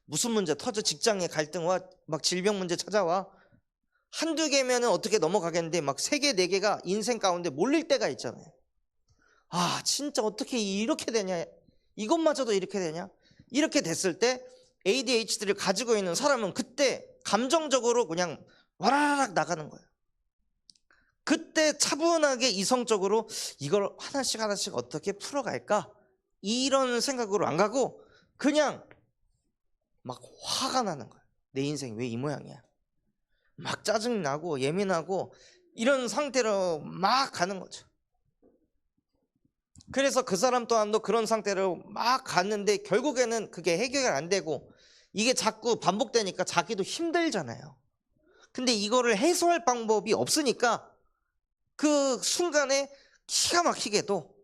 Speaker 1: 무슨 문제 터져, 직장의 갈등 와, 막 질병 문제 찾아와. 한두 개면은 어떻게 넘어가겠는데 막 3개, 4개가 인생 가운데 몰릴 때가 있잖아요. 아, 진짜 어떻게 이렇게 되냐? 이것마저도 이렇게 되냐? 이렇게 됐을 때 ADHD를 가지고 있는 사람은 그때 감정적으로 그냥 와라락 나가는 거예요. 그때 차분하게 이성적으로 이걸 하나씩 하나씩 어떻게 풀어갈까? 이런 생각으로 안 가고 그냥 막 화가 나는 거예요. 내 인생 왜 이 모양이야? 막 짜증나고 예민하고 이런 상태로 막 가는 거죠. 그래서 그 사람 또한도 그런 상태로 막 갔는데 결국에는 그게 해결이 안 되고 이게 자꾸 반복되니까 자기도 힘들잖아요. 근데 이거를 해소할 방법이 없으니까 그 순간에 기가 막히게도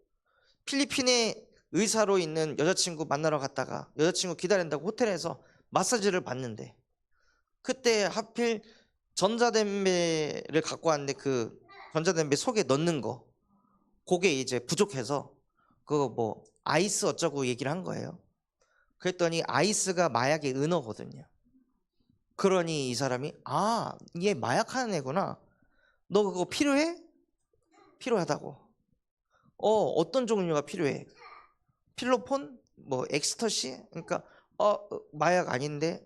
Speaker 1: 필리핀에 의사로 있는 여자친구 만나러 갔다가 여자친구 기다린다고 호텔에서 마사지를 받는데 그때 하필 전자담배를 갖고 왔는데 그 전자담배 속에 넣는 거 그게 이제 부족해서 그거 뭐 아이스 어쩌고 얘기를 한 거예요. 그랬더니 아이스가 마약의 은어거든요. 그러니 이 사람이 아, 얘 마약하는 애구나. 너 그거 필요해? 필요하다고. 어떤 종류가 필요해? 필로폰? 뭐 엑스터시? 그러니까 마약 아닌데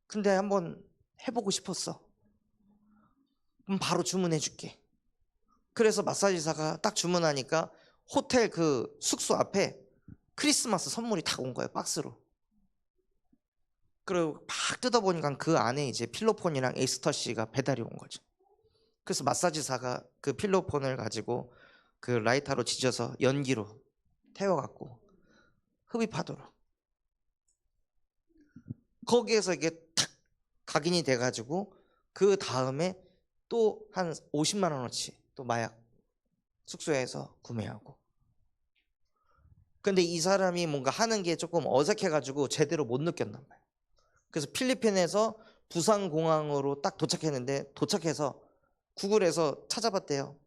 Speaker 1: 근데 한번 해보고 싶었어. 그럼 바로 주문해 줄게. 그래서 마사지사가 딱 주문하니까 호텔 그 숙소 앞에 크리스마스 선물이 딱 온 거예요. 박스로. 그리고 막 뜯어보니까 그 안에 이제 필로폰이랑 엑스터시가 배달이 온 거죠. 그래서 마사지사가 그 필로폰을 가지고 그 라이터로 지져서 연기로 태워갖고 흡입하도록 거기에서 이게 탁 각인이 돼가지고 그 다음에 또 한 50만 원어치 또 마약 숙소에서 구매하고. 근데 이 사람이 뭔가 하는 게 조금 어색해가지고 제대로 못 느꼈단 말이에요. 그래서 필리핀에서 부산공항으로 딱 도착했는데 도착해서 구글에서 찾아봤대요.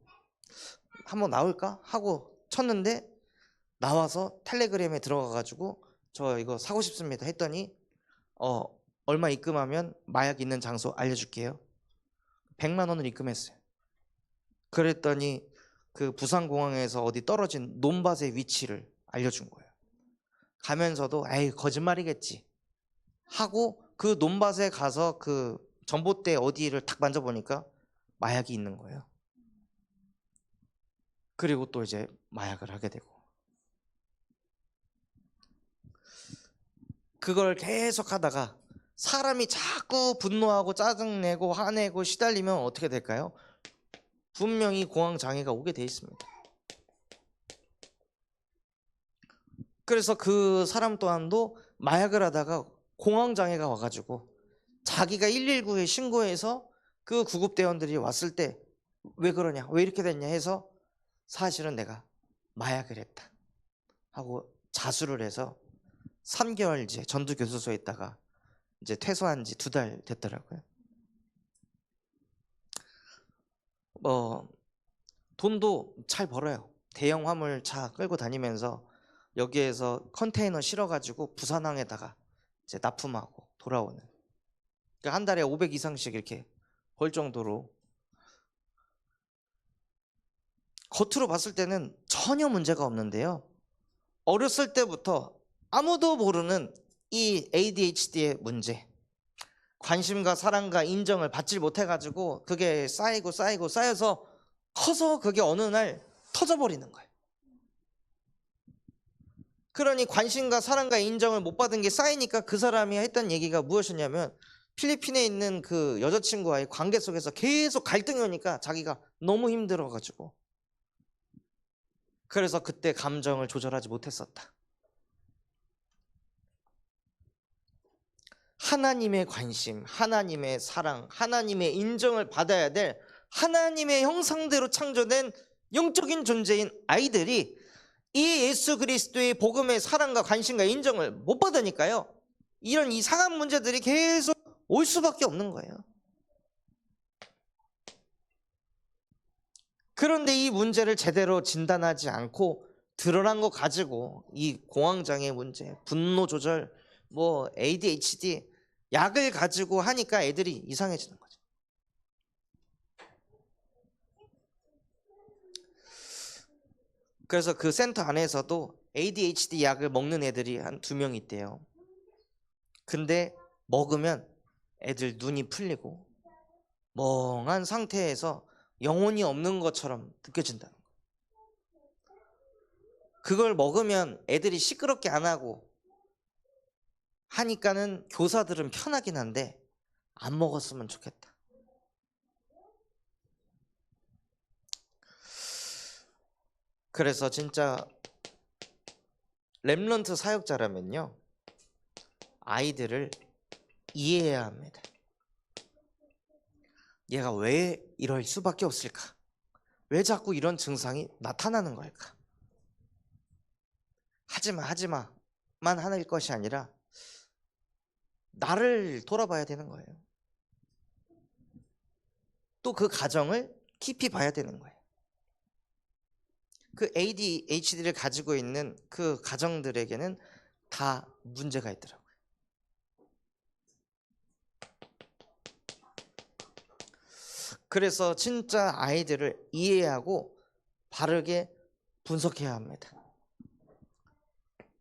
Speaker 1: 한번 나올까? 하고 쳤는데 나와서 텔레그램에 들어가가지고 저 이거 사고 싶습니다 했더니 얼마 입금하면 마약 있는 장소 알려줄게요. 100만 원을 입금했어요. 그랬더니 그 부산공항에서 어디 떨어진 논밭의 위치를 알려준 거예요. 가면서도 에이 거짓말이겠지 하고 그 논밭에 가서 그 전봇대 어디를 탁 만져보니까 마약이 있는 거예요. 그리고 또 이제 마약을 하게 되고 그걸 계속 하다가 사람이 자꾸 분노하고 짜증내고 화내고 시달리면 어떻게 될까요? 분명히 공황장애가 오게 돼 있습니다. 그래서 그 사람 또한도 마약을 하다가 공황장애가 와가지고 자기가 119에 신고해서 그 구급대원들이 왔을 때 왜 그러냐 왜 이렇게 됐냐 해서 사실은 내가 마약을 했다 하고 자수를 해서 3개월 이제 전두교수소에 있다가 이제 퇴소한 지 2달 됐더라고요. 돈도 잘 벌어요. 대형 화물차 끌고 다니면서 여기에서 컨테이너 실어가지고 부산항에다가 이제 납품하고 돌아오는. 그러니까 한 달에 500 이상씩 이렇게 벌 정도로 겉으로 봤을 때는 전혀 문제가 없는데요. 어렸을 때부터 아무도 모르는 이 ADHD의 문제, 관심과 사랑과 인정을 받지 못해가지고 그게 쌓여서 커서 그게 어느 날 터져버리는 거예요. 그러니 관심과 사랑과 인정을 못 받은 게 쌓이니까 그 사람이 했던 얘기가 무엇이냐면 필리핀에 있는 그 여자친구와의 관계 속에서 계속 갈등이 오니까 자기가 너무 힘들어가지고, 그래서 그때 감정을 조절하지 못했었다. 하나님의 관심, 하나님의 사랑, 하나님의 인정을 받아야 될 하나님의 형상대로 창조된 영적인 존재인 아이들이 이 예수 그리스도의 복음의 사랑과 관심과 인정을 못 받으니까요, 이런 이상한 문제들이 계속 올 수밖에 없는 거예요. 그런데 이 문제를 제대로 진단하지 않고 드러난 거 가지고 이 공황장애 문제, 분노 조절, 뭐 ADHD 약을 가지고 하니까 애들이 이상해지는 거죠. 그래서 그 센터 안에서도 ADHD 약을 먹는 애들이 한 2명 있대요. 근데 먹으면 애들 눈이 풀리고 멍한 상태에서 영혼이 없는 것처럼 느껴진다는 거예요. 그걸 먹으면 애들이 시끄럽게 안 하고 하니까는 교사들은 편하긴 한데 안 먹었으면 좋겠다. 그래서 진짜 렘넌트 사역자라면요, 아이들을 이해해야 합니다. 얘가 왜 이럴 수밖에 없을까? 왜 자꾸 이런 증상이 나타나는 걸까? 하지마만 하는 것이 아니라 나를 돌아봐야 되는 거예요. 또 그 가정을 깊이 봐야 되는 거예요. 그 ADHD를 가지고 있는 그 가정들에게는 다 문제가 있더라고요. 그래서 진짜 아이들을 이해하고 바르게 분석해야 합니다.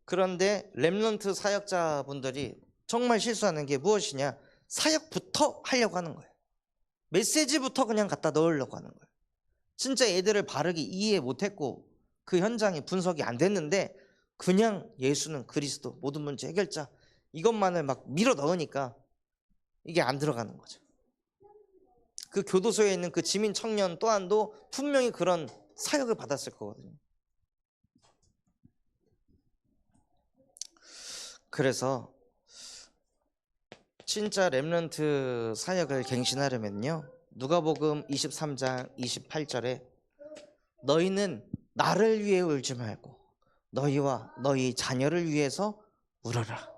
Speaker 1: 그런데 렘넌트 사역자분들이 정말 실수하는 게 무엇이냐? 사역부터 하려고 하는 거예요. 메시지부터 그냥 갖다 넣으려고 하는 거예요. 진짜 애들을 바르게 이해 못했고 그 현장이 분석이 안 됐는데 그냥 예수는 그리스도 모든 문제 해결자 이것만을 막 밀어 넣으니까 이게 안 들어가는 거죠. 그 교도소에 있는 그 지민 청년 또한도 분명히 그런 사역을 받았을 거거든요. 그래서 진짜 렘넌트 사역을 갱신하려면요, 누가복음 23장 28절에 너희는 나를 위해 울지 말고 너희와 너희 자녀를 위해서 울어라.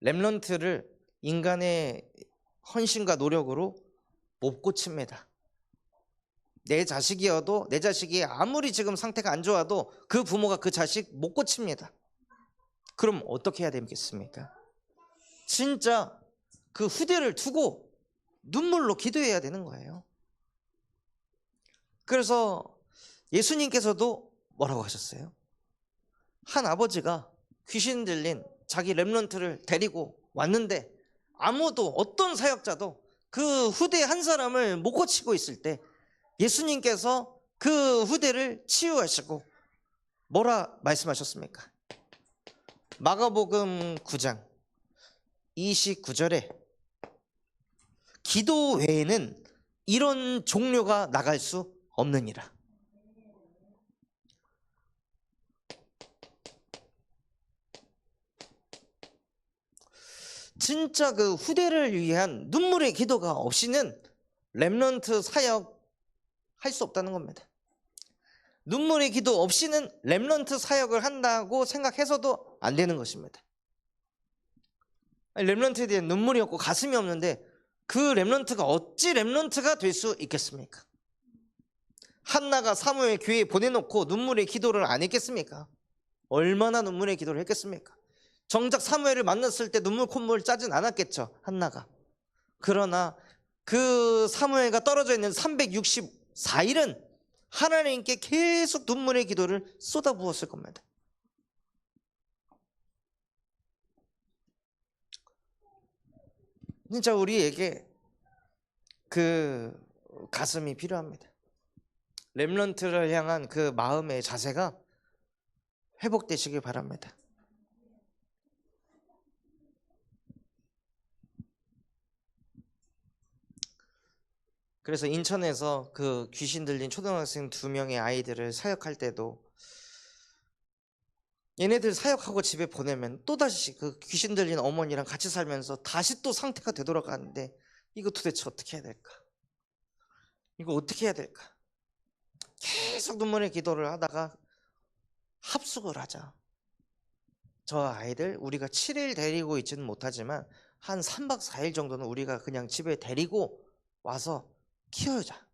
Speaker 1: 렘넌트를 인간의 헌신과 노력으로 못 고칩니다. 내 자식이어도, 내 자식이 아무리 지금 상태가 안 좋아도 그 부모가 그 자식 못 고칩니다. 그럼 어떻게 해야 되겠습니까? 진짜 그 후대를 두고 눈물로 기도해야 되는 거예요. 그래서 예수님께서도 뭐라고 하셨어요? 한 아버지가 귀신 들린 자기 렘넌트를 데리고 왔는데 아무도, 어떤 사역자도 그 후대 한 사람을 못 고치고 있을 때 예수님께서 그 후대를 치유하시고 뭐라 말씀하셨습니까? 마가복음 9장 29절에 기도 외에는 이런 종료가 나갈 수 없느니라. 진짜 그 후대를 위한 눈물의 기도가 없이는 렘넌트 사역 할 수 없다는 겁니다. 눈물의 기도 없이는 렘넌트 사역을 한다고 생각해서도 안 되는 것입니다. 렘넌트에 대한 눈물이 없고 가슴이 없는데 그 렘넌트가 어찌 렘넌트가 될 수 있겠습니까? 한나가 사무엘 교회에 보내놓고 눈물의 기도를 안 했겠습니까? 얼마나 눈물의 기도를 했겠습니까? 정작 사무엘을 만났을 때 눈물 콧물 짜진 않았겠죠, 한나가. 그러나 그 사무엘과 떨어져 있는 364일은 하나님께 계속 눈물의 기도를 쏟아부었을 겁니다. 진짜 우리에게 그 가슴이 필요합니다. 렘넌트를 향한 그 마음의 자세가 회복되시길 바랍니다. 그래서 인천에서 그 귀신 들린 초등학생 2명의 아이들을 사역할 때도 얘네들 사역하고 집에 보내면 또다시 그 귀신 들린 어머니랑 같이 살면서 다시 또 상태가 되돌아가는데 이거 도대체 어떻게 해야 될까? 이거 어떻게 해야 될까? 계속 눈물의 기도를 하다가 합숙을 하자. 저 아이들 우리가 7일 데리고 있지는 못하지만 한 3박 4일 정도는 우리가 그냥 집에 데리고 와서 키우자.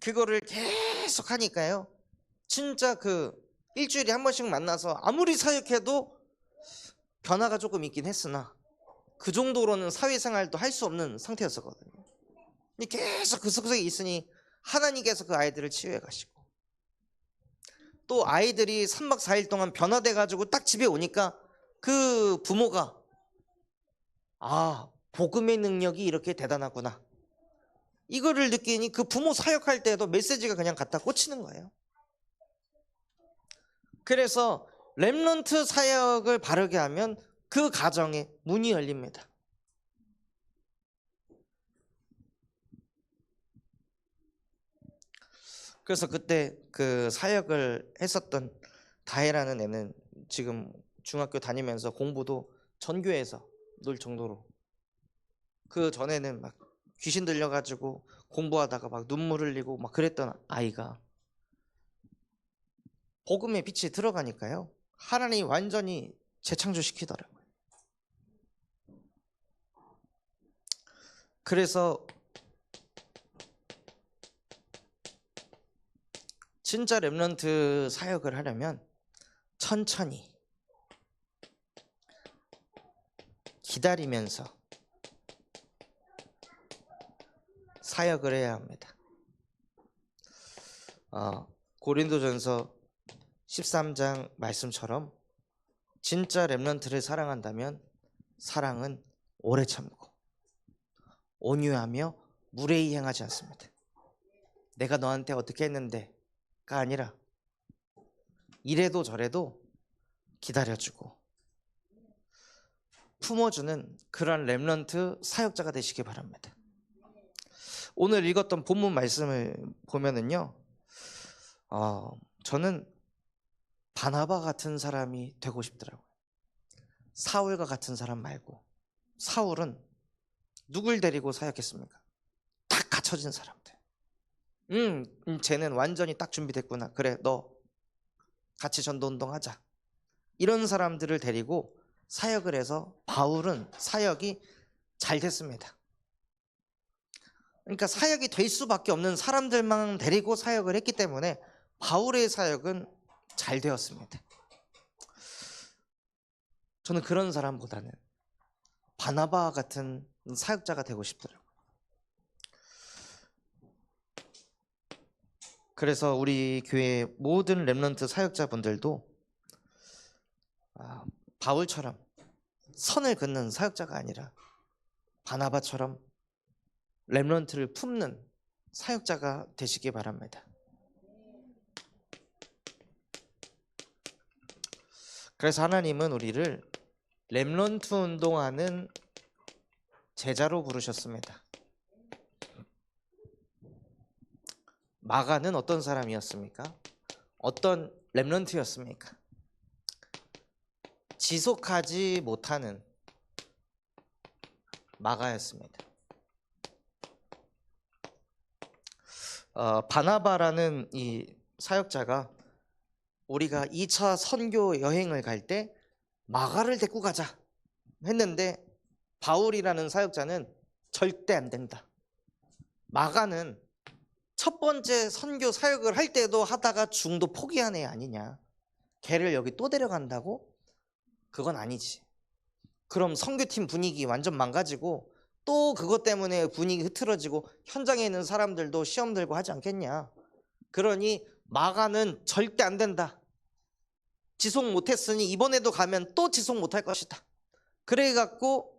Speaker 1: 그거를 계속 하니까요. 진짜 그 일주일에 한 번씩 만나서 아무리 사역해도 변화가 조금 있긴 했으나 그 정도로는 사회생활도 할 수 없는 상태였었거든요. 근데 계속 그 속에 있으니 하나님께서 그 아이들을 치유해 가시고 또 아이들이 3박 4일 동안 변화돼 가지고 딱 집에 오니까 그 부모가 아, 복음의 능력이 이렇게 대단하구나. 이거를 느끼니 그 부모 사역할 때도 메시지가 그냥 갖다 꽂히는 거예요. 그래서 렘넌트 사역을 바르게 하면 그 가정에 문이 열립니다. 그래서 그때 그 사역을 했었던 다혜라는 애는 지금 중학교 다니면서 공부도 전교에서 놀 정도로, 그 전에는 막 귀신 들려가지고 공부하다가 막 눈물 흘리고 막 그랬던 아이가 복음의 빛이 들어가니까요, 하나님이 완전히 재창조시키더라고요. 그래서 진짜 렘넌트 사역을 하려면 천천히 기다리면서 사역을 해야 합니다. 고린도전서 13장 말씀처럼 진짜 렘넌트를 사랑한다면 사랑은 오래 참고 온유하며 무례히 행하지 않습니다. 내가 너한테 어떻게 했는데가 아니라 이래도 저래도 기다려주고 품어주는 그런 렘넌트 사역자가 되시기 바랍니다. 오늘 읽었던 본문 말씀을 보면은요, 저는 바나바 같은 사람이 되고 싶더라고요. 사울과 같은 사람 말고. 사울은 누굴 데리고 사역했습니까? 딱 갖춰진 사람들. 쟤는 완전히 딱 준비됐구나. 그래, 너 같이 전도운동 하자. 이런 사람들을 데리고 사역을 해서 바울은 사역이 잘 됐습니다. 그러니까 사역이 될 수밖에 없는 사람들만 데리고 사역을 했기 때문에 바울의 사역은 잘 되었습니다. 저는 그런 사람보다는 바나바 같은 사역자가 되고 싶더라고요. 그래서 우리 교회 모든 렘넌트 사역자분들도 바울처럼 선을 긋는 사역자가 아니라 바나바처럼 렘넌트를 품는 사역자가 되시기 바랍니다. 그래서 하나님은 우리를 렘넌트 운동하는 제자로 부르셨습니다. 마가는 어떤 사람이었습니까? 어떤 렘넌트였습니까? 지속하지 못하는 마가였습니다. 바나바라는 이 사역자가 우리가 2차 선교 여행을 갈 때 마가를 데리고 가자 했는데 바울이라는 사역자는 절대 안 된다. 마가는 첫 번째 선교 사역을 할 때도 하다가 중도 포기한 애 아니냐. 걔를 여기 또 데려간다고? 그건 아니지. 그럼 선교팀 분위기 완전 망가지고 또 그것 때문에 분위기 흐트러지고 현장에 있는 사람들도 시험 들고 하지 않겠냐. 그러니 마가는 절대 안 된다. 지속 못했으니 이번에도 가면 또 지속 못할 것이다. 그래갖고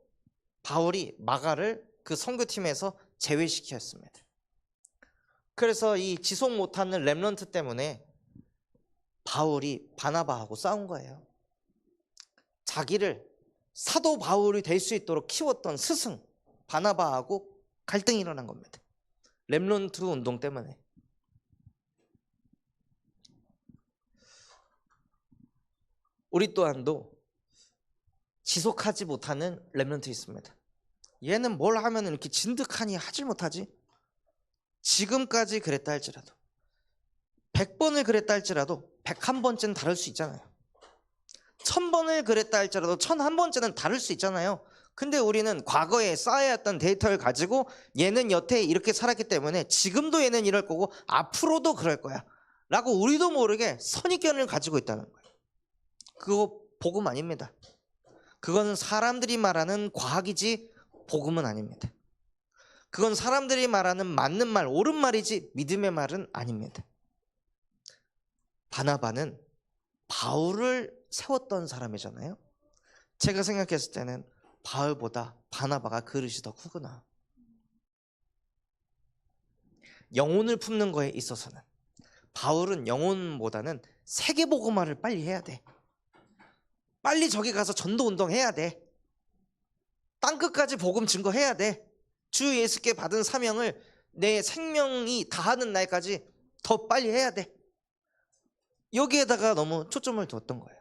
Speaker 1: 바울이 마가를 그 선교팀에서 제외시켰습니다. 그래서 이 지속 못하는 렘넌트 때문에 바울이 바나바하고 싸운 거예요. 자기를 사도 바울이 될 수 있도록 키웠던 스승 바나바하고 갈등이 일어난 겁니다. 렘넌트 운동 때문에. 우리 또한도 지속하지 못하는 렘넌트 있습니다. 얘는 뭘 하면 이렇게 진득하니 하질 못하지? 지금까지 그랬다 할지라도 100번을 그랬다 할지라도 101번째는 다를 수 있잖아요. 1000번을 그랬다 할지라도 1001번째는 다를 수 있잖아요. 근데 우리는 과거에 쌓여왔던 데이터를 가지고 얘는 여태 이렇게 살았기 때문에 지금도 얘는 이럴 거고 앞으로도 그럴 거야 라고 우리도 모르게 선입견을 가지고 있다는 거예요. 그거 복음 아닙니다. 그건 사람들이 말하는 과학이지 복음은 아닙니다. 그건 사람들이 말하는 맞는 말, 옳은 말이지 믿음의 말은 아닙니다. 바나바는 바울을 세웠던 사람이잖아요. 제가 생각했을 때는 바울보다 바나바가 그릇이 더 크구나. 영혼을 품는 거에 있어서는 바울은 영혼보다는 세계복음화를 빨리 해야 돼. 빨리 저기 가서 전도운동 해야 돼. 땅끝까지 복음 증거해야 돼. 주 예수께 받은 사명을 내 생명이 다하는 날까지 더 빨리 해야 돼. 여기에다가 너무 초점을 뒀던 거예요.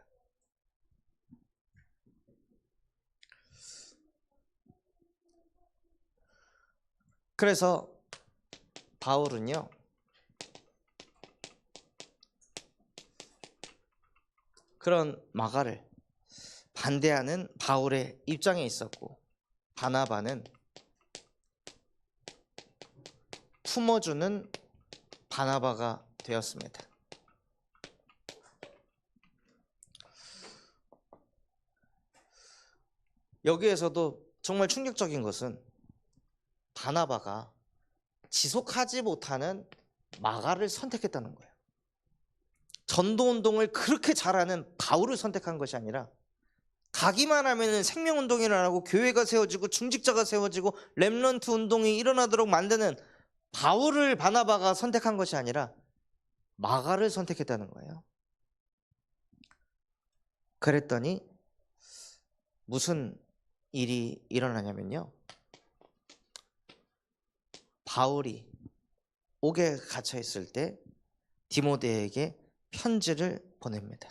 Speaker 1: 그래서 바울은요, 그런 마가를 반대하는 바울의 입장에 있었고, 바나바는 품어주는 바나바가 되었습니다. 여기에서도 정말 충격적인 것은 바나바가 지속하지 못하는 마가를 선택했다는 거예요. 전도운동을 그렇게 잘하는 바울을 선택한 것이 아니라 가기만 하면 생명운동이 일어나고 교회가 세워지고 중직자가 세워지고 렘넌트 운동이 일어나도록 만드는 바울을 바나바가 선택한 것이 아니라 마가를 선택했다는 거예요. 그랬더니 무슨 일이 일어나냐면요, 바울이 옥에 갇혀 있을 때 디모데에게 편지를 보냅니다.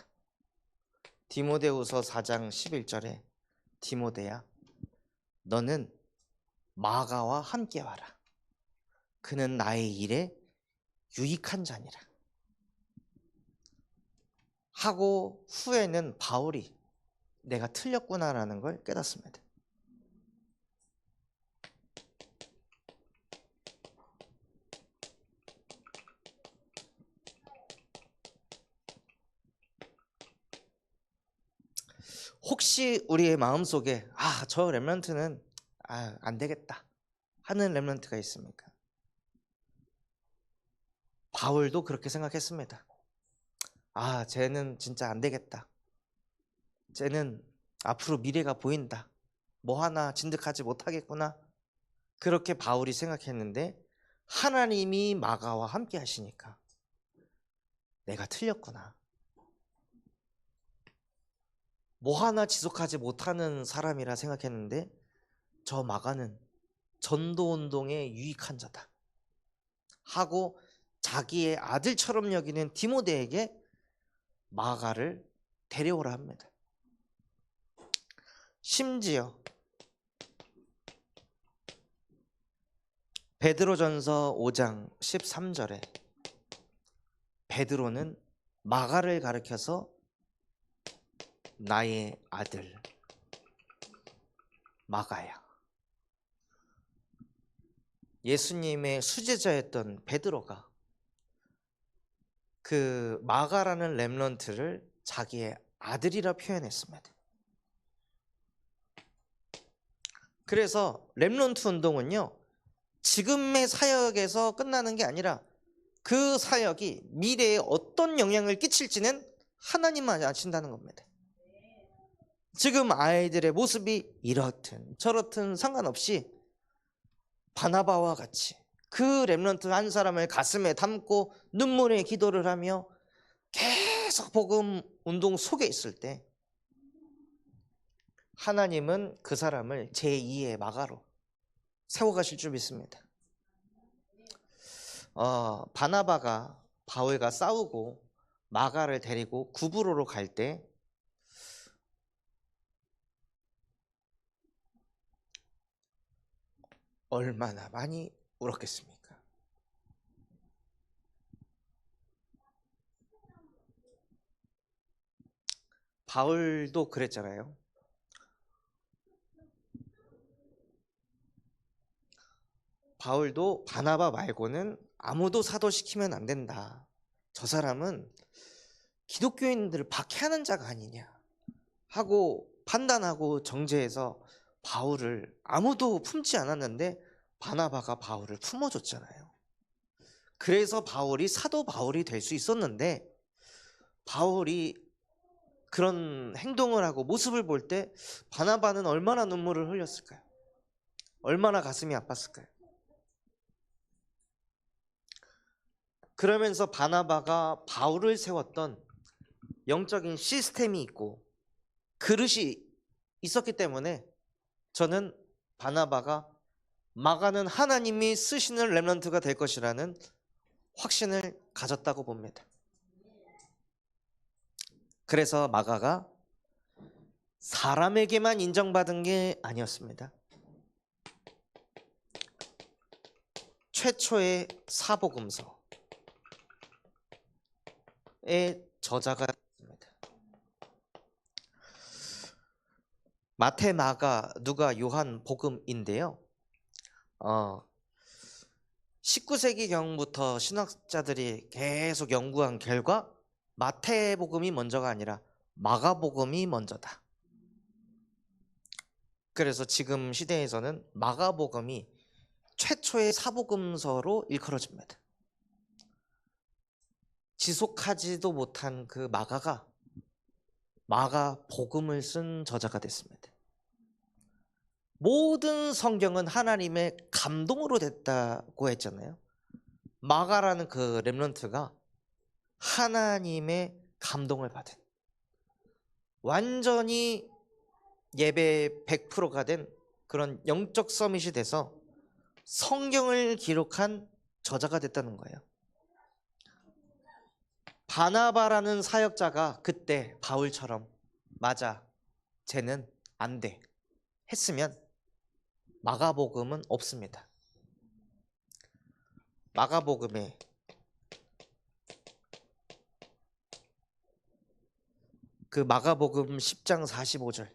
Speaker 1: 디모데후서 4장 11절에 디모데야, 너는 마가와 함께 와라. 그는 나의 일에 유익한 자니라 하고, 후에는 바울이 내가 틀렸구나라는 걸 깨닫습니다. 혹시 우리의 마음속에 저 렘넌트는 안 되겠다 하는 렘넌트가 있습니까? 바울도 그렇게 생각했습니다. 쟤는 진짜 안 되겠다. 쟤는 앞으로 미래가 보인다. 뭐 하나 진득하지 못하겠구나. 그렇게 바울이 생각했는데 하나님이 마가와 함께 하시니까 내가 틀렸구나. 뭐 하나 지속하지 못하는 사람이라 생각했는데 저 마가는 전도운동에 유익한 자다 하고 자기의 아들처럼 여기는 디모데에게 마가를 데려오라 합니다. 심지어 베드로전서 5장 13절에 베드로는 마가를 가리켜서 나의 아들 마가야. 예수님의 수제자였던 베드로가 그 마가라는 렘넌트를 자기의 아들이라 표현했습니다. 그래서 렘넌트 운동은요, 지금의 사역에서 끝나는 게 아니라 그 사역이 미래에 어떤 영향을 끼칠지는 하나님만 아신다는 겁니다. 지금 아이들의 모습이 이렇든 저렇든 상관없이 바나바와 같이 그 렘넌트 한 사람을 가슴에 담고 눈물의 기도를 하며 계속 복음 운동 속에 있을 때 하나님은 그 사람을 제2의 마가로, 세워가실 줄 믿습니다. 바나바가 바울과 싸우고 마가를 데리고 구브로로 갈 때 얼마나 많이 울었겠습니까? 바울도 그랬잖아요. 바울도 바나바 말고는 아무도 사도시키면 안 된다. 저 사람은 기독교인들을 박해하는 자가 아니냐 하고 판단하고 정죄해서 바울을 아무도 품지 않았는데 바나바가 바울을 품어줬잖아요. 그래서 바울이 사도 바울이 될 수 있었는데, 바울이 그런 행동을 하고 모습을 볼 때 바나바는 얼마나 눈물을 흘렸을까요? 얼마나 가슴이 아팠을까요? 그러면서 바나바가 바울을 세웠던 영적인 시스템이 있고 그릇이 있었기 때문에 저는 바나바가 마가는 하나님이 쓰시는 렘넌트가 될 것이라는 확신을 가졌다고 봅니다. 그래서 마가가 사람에게만 인정받은 게 아니었습니다. 최초의 사복음서의 저자가 있습니다. 마태, 마가, 누가, 요한 복음인데요. 19세기경부터 신학자들이 계속 연구한 결과 마태복음이 먼저가 아니라 마가복음이 먼저다. 그래서 지금 시대에서는 마가복음이 최초의 사복음서로 일컬어집니다. 지속하지도 못한 그 마가가 마가복음을 쓴 저자가 됐습니다. 모든 성경은 하나님의 감동으로 됐다고 했잖아요. 마가라는 그 렘넌트가 하나님의 감동을 받은, 완전히 예배 100%가 된 그런 영적 서밋이 돼서 성경을 기록한 저자가 됐다는 거예요. 바나바라는 사역자가 그때 바울처럼 맞아, 쟤는 안 돼 했으면 마가복음은 없습니다. 마가복음에 그 마가복음 10장 45절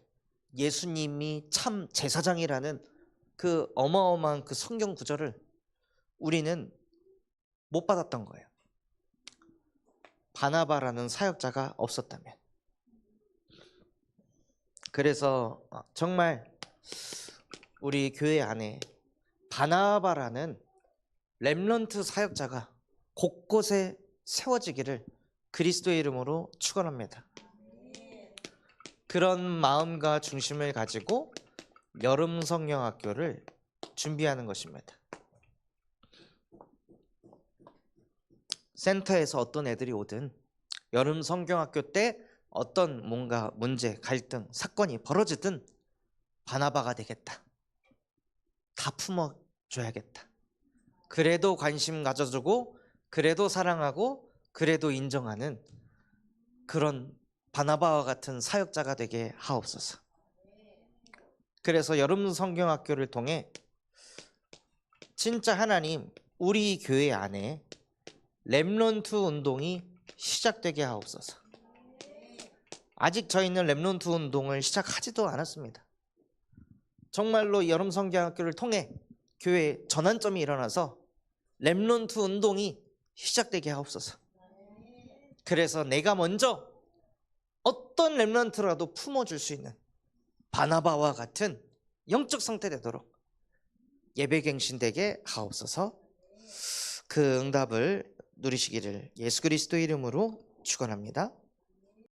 Speaker 1: 예수님이 참 제사장이라는 그 어마어마한 그 성경 구절을 우리는 못 받았던 거예요. 바나바라는 사역자가 없었다면. 그래서 정말 우리 교회 안에 바나바라는 렘넌트 사역자가 곳곳에 세워지기를 그리스도의 이름으로 축원합니다. 그런 마음과 중심을 가지고 여름 성경학교를 준비하는 것입니다. 센터에서 어떤 애들이 오든 여름 성경학교 때 어떤 뭔가 문제, 갈등, 사건이 벌어지든 바나바가 되겠다. 다 품어줘야겠다. 그래도 관심 가져주고, 그래도 사랑하고, 그래도 인정하는 그런 바나바와 같은 사역자가 되게 하옵소서. 그래서 여름 성경학교를 통해 진짜 하나님 우리 교회 안에 렘넌트 운동이 시작되게 하옵소서. 아직 저희는 렘넌트 운동을 시작하지도 않았습니다. 정말로 여름 성경학교를 통해 교회에 전환점이 일어나서 렘넌트 운동이 시작되게 하옵소서. 그래서 내가 먼저 어떤 렘넌트라도 품어줄 수 있는 바나바와 같은 영적 상태 되도록 예배갱신되게 하옵소서. 그 응답을 누리시기를 예수 그리스도 이름으로 축원합니다.